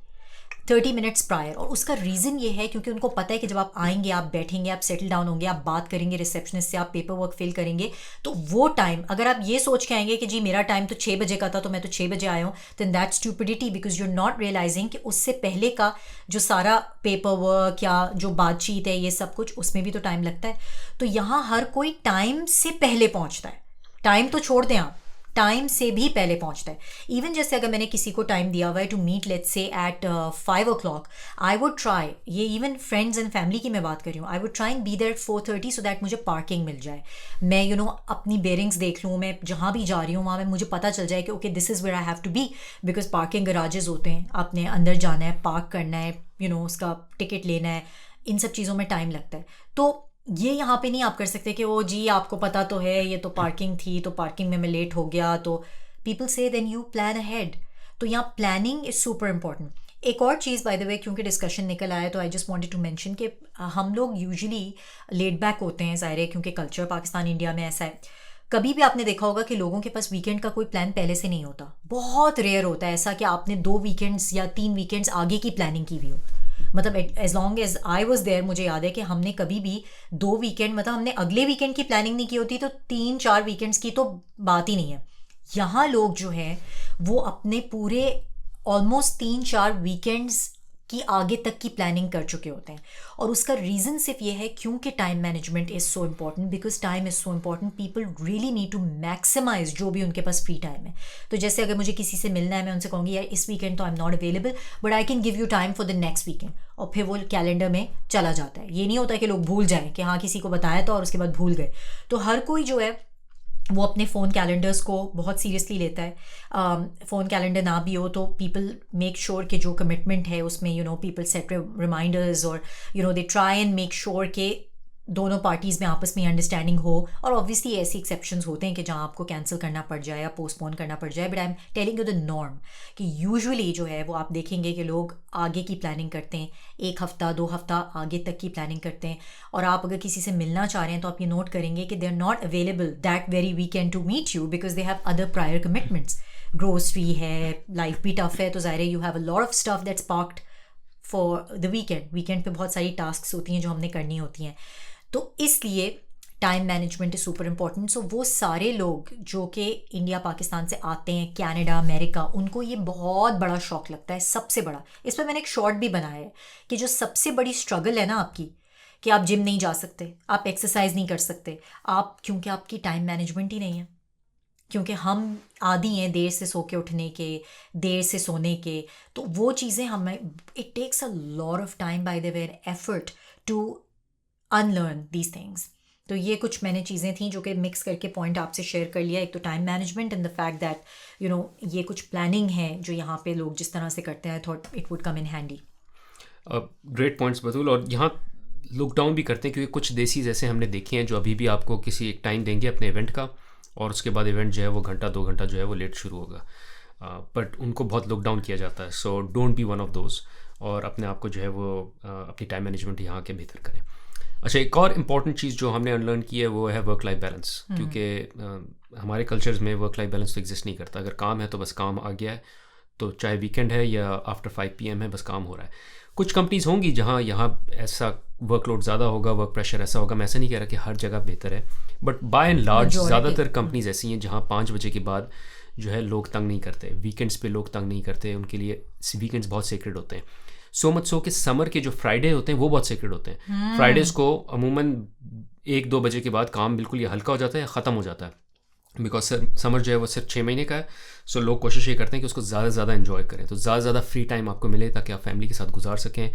30 minutes prior. और उसका रीज़न ये है क्योंकि उनको पता है कि जब आप आएंगे, आप बैठेंगे, आप सेटल डाउन होंगे, आप बात करेंगे रिसेप्शनिस्ट से, आप पेपर वर्क फिल करेंगे, तो वो टाइम अगर आप ये सोच के आएंगे कि जी मेरा टाइम तो 6 बजे का था तो मैं तो 6 बजे आया हूँ, then that's stupidity, because you are not realizing कि उससे पहले का जो सारा पेपर वर्क या जो बातचीत है ये सब कुछ, उसमें भी तो टाइम लगता है। तो यहाँ हर कोई टाइम से पहले पहुँचता है। टाइम तो छोड़ दें आप, टाइम से भी पहले पहुंचता है। इवन जैसे अगर मैंने किसी को टाइम दिया हुआ है to meet let's say at 5 o'clock, I would try, ये इवन फ्रेंड्स एंड फैमिली की मैं बात कर रही हूँ, I would try and be there at 4:30 so that मुझे पार्किंग मिल जाए, मैं अपनी बेयरिंग्स देख लूँ, मैं जहाँ भी जा रही हूँ वहाँ में मुझे पता चल जाए कि okay this is where I have to be, because parking garages होते हैं, आपने अंदर जाना है, पार्क करना है, उसका टिकट लेना है, इन सब चीज़ों में टाइम लगता है। तो ये यहाँ पे नहीं आप कर सकते कि ओ जी आपको पता तो है ये तो पार्किंग थी तो पार्किंग में मैं लेट हो गया, तो पीपल से देन यू प्लान अहेड। तो यहाँ प्लानिंग इज़ सुपर इम्पॉर्टेंट। एक और चीज़ बाय द वे, क्योंकि डिस्कशन निकल आया तो I just wanted to mention कि हम लोग यूजुअली लेट बैक होते हैं, ज़ाहिर है क्योंकि कल्चर पाकिस्तान इंडिया में ऐसा है। कभी भी आपने देखा होगा कि लोगों के पास वीकेंड का कोई प्लान पहले से नहीं होता, बहुत रेयर होता है ऐसा कि आपने 2 वीकेंड्स या 3 वीकेंड्स आगे की प्लानिंग की हुई हो। मतलब as long as I was there मुझे याद है कि हमने कभी भी 2 वीकेंड, मतलब हमने अगले वीकेंड की प्लानिंग नहीं की होती, तो 3-4 वीकेंड्स की तो बात ही नहीं है। यहाँ लोग जो हैं वो अपने पूरे ऑलमोस्ट 3-4 वीकेंड्स की आगे तक की प्लानिंग कर चुके होते हैं। और उसका रीज़न सिर्फ ये है क्योंकि time management is so important, because time is so important, people really need to maximize जो भी उनके पास फ्री टाइम है। तो जैसे अगर मुझे किसी से मिलना है, मैं उनसे कहूँगी यार इस वीकेंड तो I am not available but I can give you time for the next weekend, और फिर वो कैलेंडर में चला जाता है। ये नहीं होता कि लोग भूल जाएं कि हाँ किसी को बताया था और उसके बाद भूल गए। तो हर कोई जो है वो अपने फ़ोन कैलेंडर्स को बहुत सीरियसली लेता है। फ़ोन कैलेंडर ना भी हो तो पीपल मेक श्योर कि जो कमिटमेंट है उसमें पीपल सेट रिमाइंडर्स, और they try and make sure कि दोनों पार्टीज़ में आपस में अंडरस्टैंडिंग हो। और ऑब्वियसली ऐसी एक्सेप्शंस होते हैं कि जहाँ आपको कैंसिल करना पड़ जाए या पोस्टपोन करना पड़ जाए, but I am telling you the norm कि यूजुअली जो है वो आप देखेंगे कि लोग आगे की प्लानिंग करते हैं, 1 हफ्ता 2 हफ्ता आगे तक की प्लानिंग करते हैं। और आप अगर किसी से मिलना चाह रहे हैं तो आप ये नोट करेंगे कि they are not available that very weekend to meet you, because they have other prior commitments. Grocery है, लाइफ भी टफ है, तो ज़ाहिर है you have a lot of stuff that's parked for the weekend. Weekend पे बहुत सारी task होती हैं जो हमने करनी होती हैं, तो इसलिए time management is super important. So वो सारे लोग जो कि इंडिया पाकिस्तान से आते हैं, कनाडा, अमेरिका, उनको ये बहुत बड़ा शौक लगता है, सबसे बड़ा। इस पर मैंने एक शॉर्ट भी बनाया है कि जो सबसे बड़ी स्ट्रगल है ना आपकी, कि आप जिम नहीं जा सकते, आप एक्सरसाइज नहीं कर सकते, आप क्योंकि आपकी टाइम मैनेजमेंट ही नहीं है। क्योंकि हम आदी हैं देर से सो के उठने के, देर से सोने के, तो वो चीज़ें हमें it takes a lot of time by the way effort to unlearn these things. तो ये कुछ मैंने चीज़ें थी जो कि मिक्स करके पॉइंट आपसे शेयर कर लिया। एक तो time management and the fact that ये कुछ प्लानिंग है जो यहाँ पे लोग जिस तरह से करते हैं, thought it would come in handy. Great points Batool. और यहाँ लुक डाउन भी करते हैं क्योंकि कुछ देसीज ऐसे हमने देखे हैं जो अभी भी आपको किसी एक टाइम देंगे अपने इवेंट का, और उसके बाद इवेंट जो है वो घंटा 2 घंटा जो है वो लेट शुरू होगा, बट उनको बहुत लुक डाउन किया जाता है। So don't be one of those, और अपने आप को जो है वो अपनी टाइम मैनेजमेंट यहाँ के बेहतर करें। अच्छा, एक और इम्पॉर्टेंट चीज़ जो हमने अनलर्न की है वो है वर्क लाइफ बैलेंस, क्योंकि हमारे कल्चर्स में वर्क लाइफ बैलेंस तो एग्जिस्ट नहीं करता। अगर काम है तो बस काम आ गया है, तो चाहे वीकेंड है या आफ्टर 5 PM है, बस काम हो रहा है। कुछ कंपनीज़ होंगी जहाँ यहाँ ऐसा वर्कलोड ज़्यादा होगा, वर्क प्रेशर ऐसा होगा। मैं ऐसा नहीं कह रहा कि हर जगह बेहतर है, बट बाय एंड लार्ज ज़्यादातर कंपनीज़ ऐसी हैं जहाँ 5 बजे के बाद जो है लोग तंग नहीं करते, वीकेंड्स पे लोग तंग नहीं करते, उनके लिए वीकेंड्स बहुत सेक्रेड होते हैं। सो मच सो कि समर के जो फ्राइडे होते हैं वो बहुत सेक्रेड होते हैं। फ्राइडेज़ को अमूमन 1-2 बजे के बाद काम बिल्कुल ये हल्का हो जाता है, ख़त्म हो जाता है, बिकॉज समर जो है वो सिर्फ 6 महीने का है। सो लोग कोशिश ये करते हैं कि उसको ज़्यादा से ज़्यादा इन्जॉय करें, तो ज़्यादा से ज़्यादा फ्री टाइम आपको मिले ताकि आप फैमिली के साथ गुजार सकें।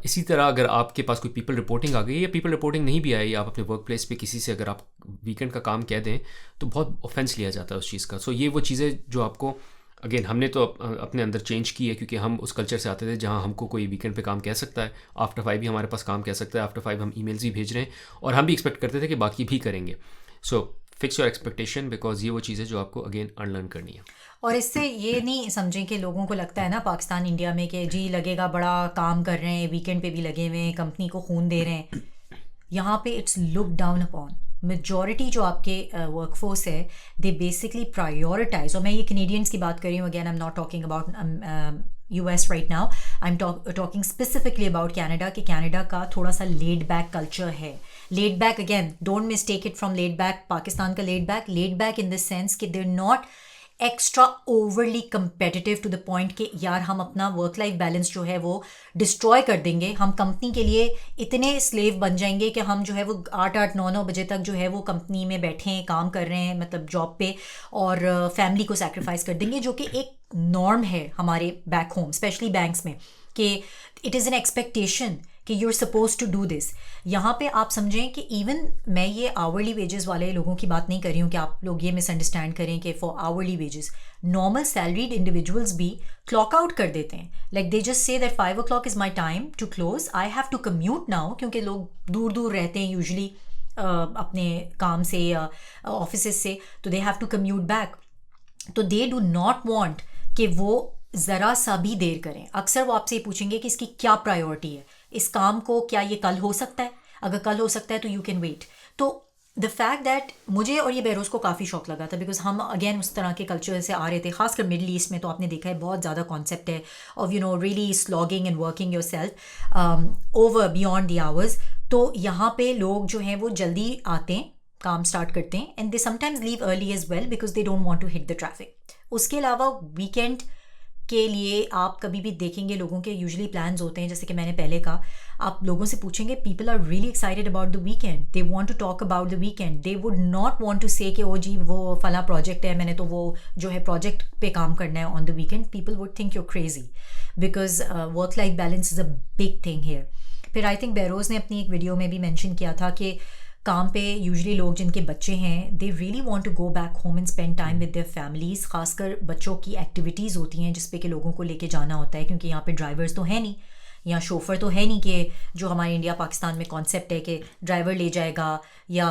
इसी तरह अगर आपके पास कोई पीपल रिपोर्टिंग आ गई या पीपल रिपोर्टिंग नहीं भी आई, आप अपने वर्क प्लेस पे किसी से अगर आप वीकेंड का काम कह दें तो बहुत ऑफेंस लिया जाता है उस चीज़ का। सो ये वो चीज़ें जो आपको अगेन हमने तो अपने अंदर चेंज की है, क्योंकि हम उस कल्चर से आते थे जहाँ हमको कोई वीकेंड पे काम कह सकता है, आफ्टर 5 भी हमारे पास काम कह सकता है, आफ्टर 5 हम ईमेल्स भी भेज रहे हैं, और हम भी एक्सपेक्ट करते थे कि बाकी भी करेंगे. So fix your expectation, because ये वो चीज़ है जो आपको अगेन अनलर्न करनी है. और इससे ये नहीं समझें कि लोगों को लगता है ना पाकिस्तान इंडिया में कि जी लगेगा बड़ा काम कर रहे हैं, वीकेंड पे भी लगे हुए हैं, कंपनी को खून दे रहे हैं. यहाँ पे it's look down upon. Majority जो आपके वर्कफोर्स है दे बेसिकली प्रायोरिटाइज, और मैं ये कनेडियंस की बात कर रही हूँ, again I am not talking about US right now, I'm talking specifically about Canada, कि Canada का थोड़ा सा laid back culture है. Laid back, again, don't mistake it from laid back Pakistan का laid back in the sense कि they're not extra overly competitive to the point कि यार हम अपना वर्क लाइफ बैलेंस जो है वो डिस्ट्रॉय कर देंगे, हम कंपनी के लिए इतने स्लेव बन जाएंगे कि हम जो है वो 8-9 बजे तक जो है वो कंपनी में बैठे हैं, काम कर रहे हैं, मतलब जॉब पे, और फैमिली को सैक्रिफाइस कर देंगे, जो कि एक नॉर्म है हमारे बैक होम, स्पेशली बैंक्स में, कि इट इज़ एन एक्सपेक्टेशन कि you are suppose to do this. यहाँ पे आप समझें कि इवन मैं ये आवरली वेजेस वाले लोगों की बात नहीं कर रही हूँ कि आप लोग ये मिसअंडरस्टैंड करें कि for hourly wages normal salaried individuals भी क्लॉक आउट कर देते हैं. Like they just say that 5 o'clock is my time to close, I have to commute now, क्योंकि लोग दूर दूर रहते हैं यूजली अपने काम से या ऑफिस से, तो they have to commute back. तो दे डू नॉट वॉन्ट कि वो ज़रा सा भी देर करें. अक्सर वो आपसे पूछेंगे कि इसकी क्या प्रायोरिटी है, इस काम को क्या ये कल हो सकता है, अगर कल हो सकता है तो यू कैन वेट. तो द फैक्ट दैट मुझे और ये बेरोज़ को काफ़ी शौक लगा था, बिकॉज हम अगेन उस तरह के कल्चर से आ रहे थे, खासकर मिडल ईस्ट में तो आपने देखा है बहुत ज़्यादा कॉन्सेप्ट है of you know really slogging and working your self over beyond the hours. तो यहाँ पे लोग जो हैं वो जल्दी आते हैं, काम स्टार्ट करते हैं, and they sometimes leave early as well because they don't want to hit the traffic. उसके अलावा वीकेंड के लिए आप कभी भी देखेंगे लोगों के यूजुअली प्लान्स होते हैं, जैसे कि मैंने पहले कहा, आप लोगों से पूछेंगे, people are really excited about the weekend, they want to talk about the weekend, they would not want to say कि ओ जी वो फला प्रोजेक्ट है, मैंने तो वो जो है प्रोजेक्ट पे काम करना है on the weekend. People would think you're crazy because work life balance is a big thing here. फिर आई थिंक बेरोज़ ने अपनी एक वीडियो में भी मैंशन किया था कि काम पे यूजुअली लोग जिनके बच्चे हैं they really want to go back home and spend time with their families. खासकर बच्चों की एक्टिविटीज़ होती हैं जिस पे कि लोगों को लेके जाना होता है, क्योंकि यहाँ पे ड्राइवर्स तो है नहीं, या शोफर तो है नहीं कि जो हमारे इंडिया पाकिस्तान में कॉन्सेप्ट है कि ड्राइवर ले जाएगा या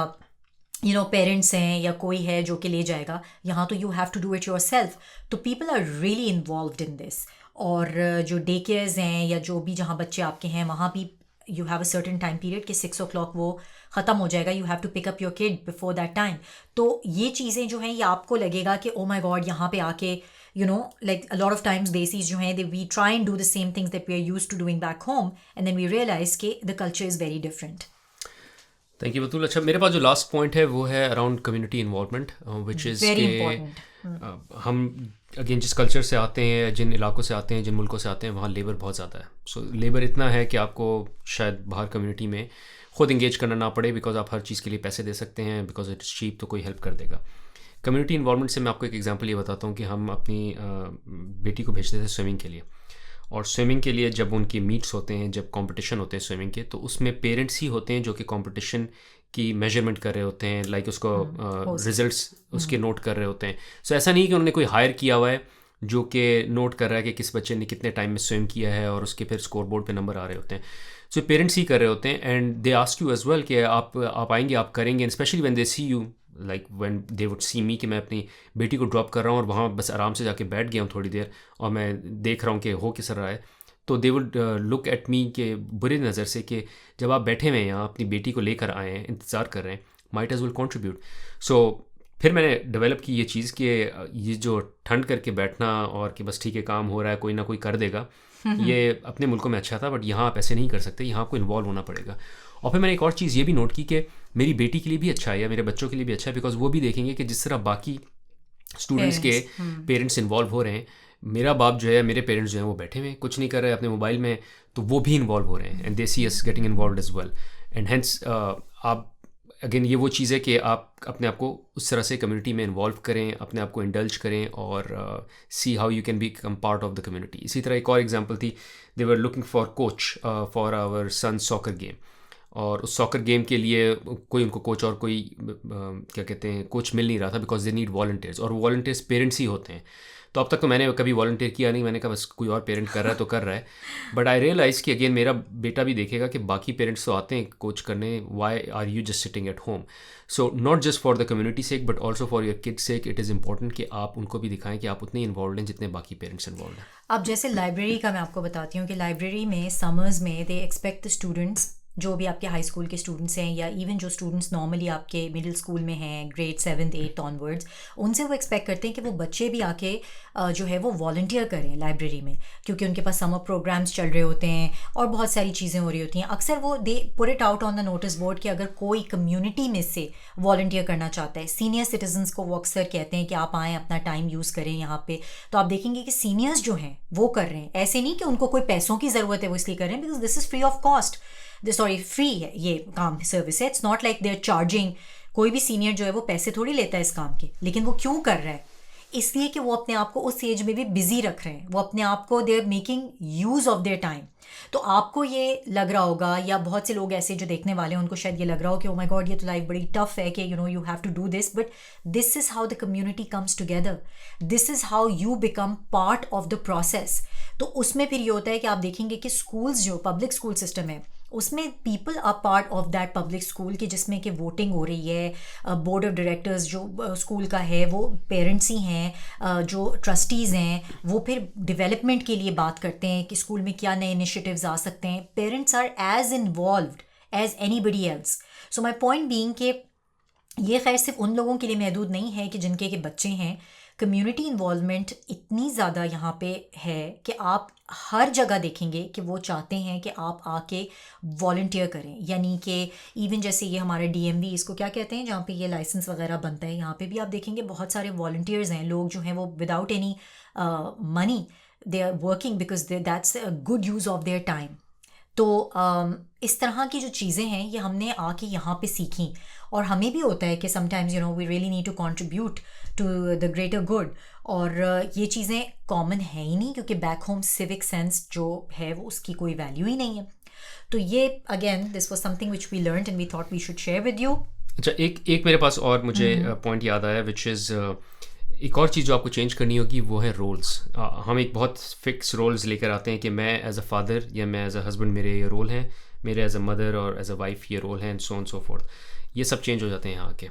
यू नो पेरेंट्स हैं या कोई है जो कि ले जाएगा. यहाँ तो you have to do it yourself. तो people are really involved in this. और जो डे केयर्स हैं या जो भी जहाँ बच्चे आपके हैं वहाँ भी you have a certain time period कि 6 o'clock वो ख़त्म हो जाएगा, you have to pick up your kid before that time. तो ये चीज़ें जो हैं ये आपको लगेगा कि ओ माई गॉड यहाँ पे आके you know like a lot of times desis जो हैं they we try and do the same things that we are used to doing back home, and then we realize कि the culture is very different. Thank you Batool. अच्छा, मेरे पास जो last point है वो है around community involvement, which is very important. हम again जिस कल्चर से आते हैं, जिन इलाकों से आते हैं, जिन मुल्कों से आते हैं, वहाँ लेबर बहुत ज़्यादा है. सो लेबर इतना है कि आपको शायद बाहर कम्युनिटी में ख़ुद इंगेज करना ना पड़े, बिकॉज आप हर चीज़ के लिए पैसे दे सकते हैं, बिकॉज इट इज़ चीप, तो कोई हेल्प कर देगा. कम्युनिटी इन्वॉल्वमेंट से मैं आपको एक एग्जांपल ये बताता हूँ कि हम अपनी बेटी को भेजते थे स्विमिंग के लिए, और स्विमिंग के लिए जब उनकी मीट्स होते हैं, जब कंपटीशन होते हैं स्विमिंग के, तो उसमें पेरेंट्स ही होते हैं जो कि कंपटीशन की मेजरमेंट कर रहे होते हैं, लाइक उसको रिजल्ट्स उसके नोट कर रहे होते हैं. सो ऐसा नहीं कि उन्होंने कोई हायर किया हुआ है जो कि नोट कर रहा है कि किस बच्चे ने कितने टाइम में स्विम किया है, और उसके फिर स्कोर बोर्ड पे नंबर आ रहे होते हैं. सो पेरेंट्स ही कर रहे होते हैं, and they ask you as well कि आप आएंगे, आप करेंगे, and specially when they see you, like when they would see me कि मैं अपनी बेटी को ड्रॉप कर रहा हूँ और वहाँ बस आराम से जाके बैठ गया हूँ थोड़ी देर, और मैं देख रहा हूँ कि हो किस रहा है. तो they would look at me के बुरी नज़र से कि जब आप बैठे हुए हैं यहाँ, अपनी बेटी को लेकर आए हैं, इंतज़ार कर रहे हैं, माइट एज विल कॉन्ट्रीब्यूट. सो फिर मैंने डेवलप की ये चीज़ कि ये जो ठंड करके बैठना और कि बस ठीक है काम हो रहा है, कोई ना कोई कर देगा, ये अपने मुल्कों में अच्छा था, बट यहाँ आप ऐसे नहीं कर सकते, यहाँ आपको इन्वॉल्व होना पड़ेगा. और फिर मैंने एक और चीज़ ये भी नोट की कि मेरी बेटी के लिए भी अच्छा है या मेरे बच्चों के लिए भी अच्छा है, बिकॉज वो भी देखेंगे कि जिस तरह बाकी स्टूडेंट्स के पेरेंट्स इन्वॉल्व हो रहे हैं, मेरा बाप जो है, मेरे पेरेंट्स जो हैं वो बैठे हुए हैं, कुछ नहीं कर रहे हैं अपने मोबाइल में, तो वो भी इन्वॉल्व हो रहे हैं, and they see us getting involve as well. And hence आप अगेन ये वो चीज़ है कि आप अपने आप को उस तरह से कम्युनिटी में इन्वॉल्व करें, अपने आप को इंडल्ज करें, और see how you can become part of the community. इसी तरह एक और एग्जांपल थी, they were looking for coach for our son soccer game, और उस सॉकर गेम के लिए कोई उनको कोच और कोई क्या कहते हैं कोच मिल नहीं रहा था, बिकॉज दे नीड वॉलंटियर्स, और वॉलंटियर्स पेरेंट्स ही होते हैं. तो अब तक तो मैंने कभी वॉलंटियर किया नहीं, मैंने कहा बस कोई और पेरेंट कर रहा है तो कर रहा है। बट आई रियलाइज़ कि अगेन मेरा बेटा भी देखेगा कि बाकी पेरेंट्स तो आते हैं कोच करने, why are you just sitting at home? So not just for the community sake but also for your kids sake it is important कि आप उनको भी दिखाएं कि आप उतने इन्वॉल्व हैं जितने बाकी पेरेंट्स इन्वॉल्व हैं। अब जैसे लाइब्रेरी का मैं आपको बताती हूँ कि लाइब्रेरी में समर्स में दे एक्सपेक्ट द स्टूडेंट्स, जो भी आपके हाई स्कूल के स्टूडेंट्स हैं या इवन जो स्टूडेंट्स नॉर्मली आपके मिडिल स्कूल में हैं, ग्रेड 7th 8th ऑनवर्ड्स, उनसे वो एक्सपेक्ट करते हैं कि वो बच्चे भी आके जो है वो वॉलंटियर करें लाइब्रेरी में, क्योंकि उनके पास समर प्रोग्राम्स चल रहे होते हैं और बहुत सारी चीज़ें हो रही होती हैं। अक्सर वो they put it out on the notice board कि अगर कोई कम्युनिटी में से वॉलंटियर करना चाहता है, सीनियर सिटीजन्स को वो अक्सर कहते हैं कि आप आएँ, अपना टाइम यूज़ करें यहाँ पे। तो आप देखेंगे कि सीनियर्स जो हैं वो कर रहे हैं, ऐसे नहीं कि उनको कोई पैसों की ज़रूरत है वो इसलिए कर रहे हैं, because this is free of cost, sorry free है ये काम, सर्विस है, it's not like they are charging. कोई भी सीनियर जो है वो पैसे थोड़ी लेता है इस काम के, लेकिन वो क्यों कर रहा है? इसलिए कि वो अपने आप को उस एज में भी बिजी रख रहे हैं, वो अपने आप को they are making use of their time. तो आपको ये लग रहा होगा, या बहुत से लोग ऐसे जो देखने वाले हैं उनको शायद ये लग रहा हो कि ओ माय गॉड ये तो लाइफ बड़ी टफ है कि you have to do this, but this is how the community comes together, this is how you become part of the process. तो उसमें फिर ये होता है कि आप देखेंगे कि स्कूल्स जो पब्लिक स्कूल सिस्टम है उसमें people are part of that public school, की जिसमें कि वोटिंग हो रही है, बोर्ड ऑफ डायरेक्टर्स जो स्कूल का है वो पेरेंट्स ही हैं, जो ट्रस्टीज़ हैं वो फिर डेवलपमेंट के लिए बात करते हैं कि स्कूल में क्या नए इनिशिएटिव्स आ सकते हैं। Parents are as involved as anybody else. So my point being कि ये खैर सिर्फ उन लोगों के लिए महदूद नहीं है कि जिनके के बच्चे हैं। कम्युनिटी इन्वॉल्वमेंट इतनी ज़्यादा यहाँ पे है कि आप हर जगह देखेंगे कि वो चाहते हैं कि आप आके वॉलंटियर करें, यानी कि इवन जैसे ये हमारा DMV, इसको क्या कहते हैं, जहाँ पे ये लाइसेंस वगैरह बनता है, यहाँ पे भी आप देखेंगे बहुत सारे वॉलंटियर्स हैं, लोग जो हैं वो without any money they are working because that's a good use of their time. तो इस तरह की जो चीज़ें हैं ये हमने आके यहाँ पे सीखी, और हमें भी होता है कि sometimes we really need to contribute to the greater good. और ये चीज़ें कॉमन है ही नहीं, क्योंकि बैक होम सिविक सेंस जो है वो उसकी कोई वैल्यू ही नहीं है। तो ये again this was something which we learned and we thought we should share with you. अच्छा, एक मेरे पास और मुझे पॉइंट याद आया, विच इज़ एक और चीज़ जो आपको चेंज करनी होगी वो है रोल्स। हम एक बहुत फिक्स रोल्स लेकर आते हैं कि मैं एज अ फादर या मैं एज अ हस्बैंड मेरे ये रोल हैं, मेरे एज अ मदर और एज अ वाइफ ये रोल हैं, and so on so fourth. ये सब चेंज हो जाते हैं यहाँ आके,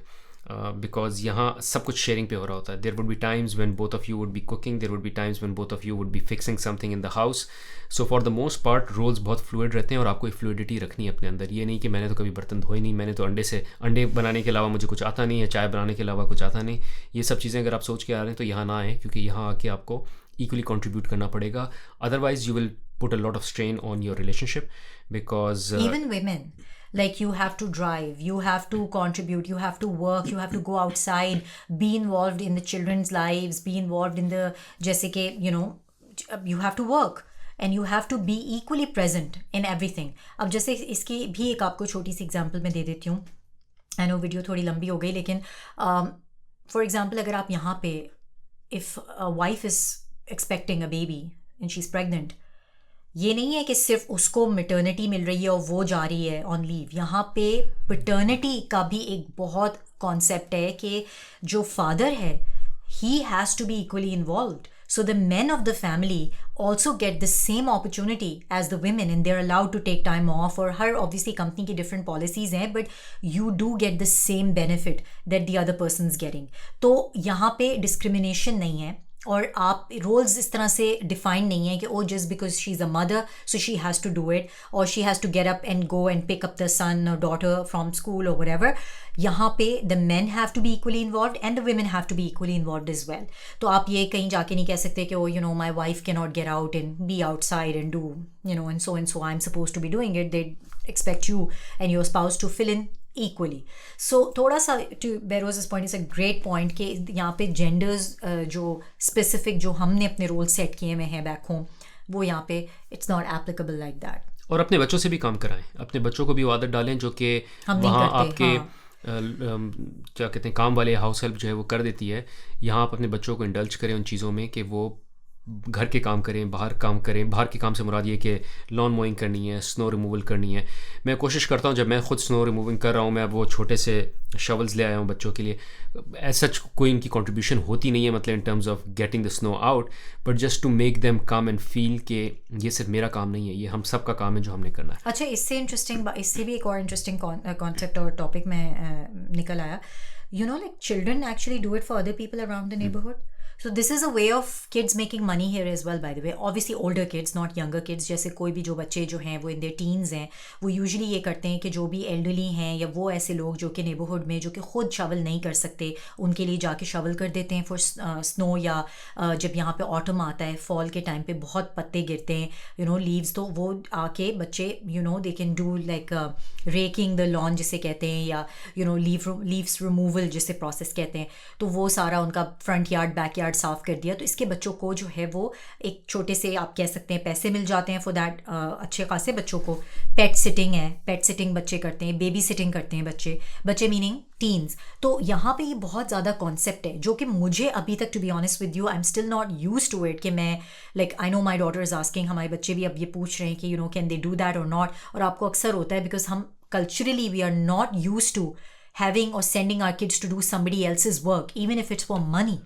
बिकॉज यहाँ सब कुछ शेयरिंग पे हो रहा होता है। There would be times when both of you would be cooking, there would be times when both of you would be fixing something in the house. So for the most part roles बहुत fluid रहते हैं, और आपको एक fluidity रखनी है अपने अंदर। ये नहीं कि मैंने तो कभी बर्तन धोए नहीं, मैंने तो अंडे बनाने के अलावा मुझे कुछ आता नहीं है, चाय बनाने के अलावा कुछ आता नहीं। ये सब चीज़ें अगर आप सोच के आ रहे हैं तो यहाँ ना आए, क्योंकि यहाँ आके आपको इक्वली कंट्रीब्यूट करना पड़ेगा, otherwise you will put a lot of strain on your relationship, because even women, like you have to drive, you have to contribute, you have to work, you have to go outside, be involved in the children's lives, be involved in the जैसे कि you have to work and you have to be equally present in everything. अब जैसे इसकी भी एक आपको छोटी सी example मैं दे देती हूँ। आई नो वीडियो थोड़ी लंबी हो गई, लेकिन फॉर एग्जांपल अगर आप यहाँ पे if a wife is expecting a baby and she is pregnant, ये नहीं है कि सिर्फ उसको मैटरनिटी मिल रही है और वो जा रही है ऑन लीव। यहाँ पे पैटर्निटी का भी एक बहुत कॉन्सेप्ट है कि जो फादर है he has to be equally involved, so the men of the family also get the same opportunity as the women and they're allowed to take time off, और हर obviously company की different policies हैं, but you do get the same benefit that the other person's getting. तो यहाँ पे discrimination नहीं है, और आप रोल्स इस तरह से डिफाइन नहीं है कि oh just because she is a mother so she has to do it, और she has to get up and go and pick up the son और डॉटर फ्रॉम स्कूल और व्हाटएवर। यहाँ पे the men have to be equally involved and the women have to be equally involved as well. तो आप ये कहीं जाके नहीं कह सकते कि oh my wife can not get out and be outside and do and so I am suppose to be doing it, they expect you and your spouse to fill in equally. So थोड़ा सा to Behrouz's point is a great point कि यहाँ पे genders जो specific जो हमने अपने role set किए हुए हैं बैक होम, वो यहाँ पे it's not applicable like that. और अपने बच्चों से भी काम कराएं, अपने बच्चों को भी वो आदत डालें जो कि वहाँ आपके क्या कहते हैं काम वाले हाउस हेल्प जो है वो कर देती है। यहाँ आप अपने बच्चों को इंडल्ज करें उन चीज़ों में कि वो घर के काम करें, बाहर काम करें। बाहर के काम से मुराद ये कि लॉन मोइंग करनी है, स्नो रिमूवल करनी है। मैं कोशिश करता हूँ, जब मैं ख़ुद स्नो रिमूविंग कर रहा हूँ, मैं अब वो छोटे से शवल्स ले आया हूँ बच्चों के लिए। एज सच कोई इनकी कंट्रीब्यूशन होती नहीं है, मतलब in terms of getting the snow out, but just to make them come and feel कि ये सिर्फ मेरा काम नहीं है, ये हम सब का काम है जो हमने करना है। अच्छा, इससे भी एक और इंटरेस्टिंग कॉन्सेप्ट और टॉपिक में निकल आया। You know, like children actually do it for other people around the neighborhood. So this is a way of kids making money here as well, by the way. Obviously older kids, not younger kids. जैसे कोई भी जो बच्चे जो हैं वो in their teens हैं, वो usually ये करते हैं कि जो भी elderly हैं या वो ऐसे लोग जो कि neighborhood में जो कि खुद शवल नहीं कर सकते, उनके लिए जाके शवल कर देते हैं for snow। या जब यहाँ पे autumn आता है, fall के टाइम पे बहुत पत्ते गिरते हैं, you know, leaves, तो वो आके बच्चे, you know, they can do like raking the lawn जिसे कहते हैं, या you know, leaves removal जिसे प्रोसेस कहते हैं। तो वो सारा उनका फ्रंट यार्ड बैक यार्ड साफ़ कर दिया। तो इसके बच्चों को जो है वो एक छोटे से, आप कह सकते हैं, पैसे मिल जाते हैं फॉर दैट। अच्छे खासे बच्चों को पेट सिटिंग है, पेट सिटिंग बच्चे करते हैं, बेबी सिटिंग करते हैं बच्चे मीनिंग टीन्स। तो यहाँ पे ये बहुत ज़्यादा कॉन्सेप्ट है जो कि मुझे अभी तक, to be honest with you, I am still not use to it. कि मैं like, I know my daughter is asking, हमारे बच्चे भी अब ये पूछ रहे हैं कि you know can they do that और नॉट। और आपको अक्सर होता है बिकॉज हम culturally we are not use to having or sending our kids to do somebody else's work, even if it's for money.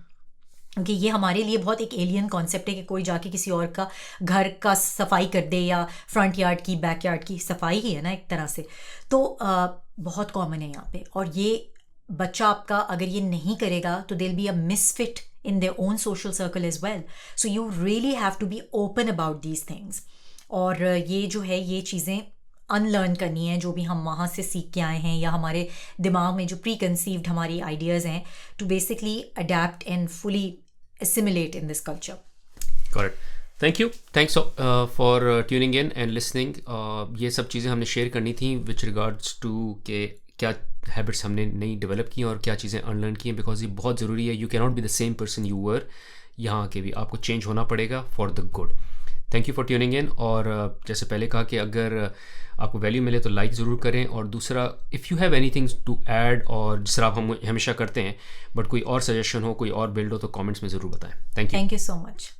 क्योंकि ये हमारे लिए बहुत एक एलियन कॉन्सेप्ट है कि कोई जाके किसी और का घर का सफाई कर दे, या फ्रंट यार्ड की, बैक यार्ड की सफाई ही है ना एक तरह से। तो बहुत कॉमन है यहाँ पे। और ये बच्चा आपका अगर ये नहीं करेगा तो they'll be a misfit in their own social circle as well. So you really have to be open about these things. और ये जो है, ये चीज़ें अनलर्न करनी है जो भी हम वहाँ से सीख के आए हैं, या हमारे दिमाग में जो प्री कंसीव्ड हमारी आइडियाज़ हैं, to basically adapt and fully assimilate in this culture. Correct. Thank you. Thanks for tuning in and listening. ये सब चीज़ें हमने शेयर करनी थी with regards to के क्या हैबिट्स हमने नई डेवलप की और क्या चीज़ें अनलर्न की हैं, बिकॉज ये बहुत ज़रूरी है। You can not be the same person you were, यहाँ के भी आपको चेंज होना पड़ेगा for the good. Thank you for tuning in. और जैसे पहले कहा कि अगर आपको वैल्यू मिले तो लाइक ज़रूर करें, और दूसरा, if you have anything to add, और जिस तरह आप हम हमेशा करते हैं, बट कोई और सजेशन हो, कोई और बिल्ड हो, तो कमेंट्स में ज़रूर बताएं। Thank you so much.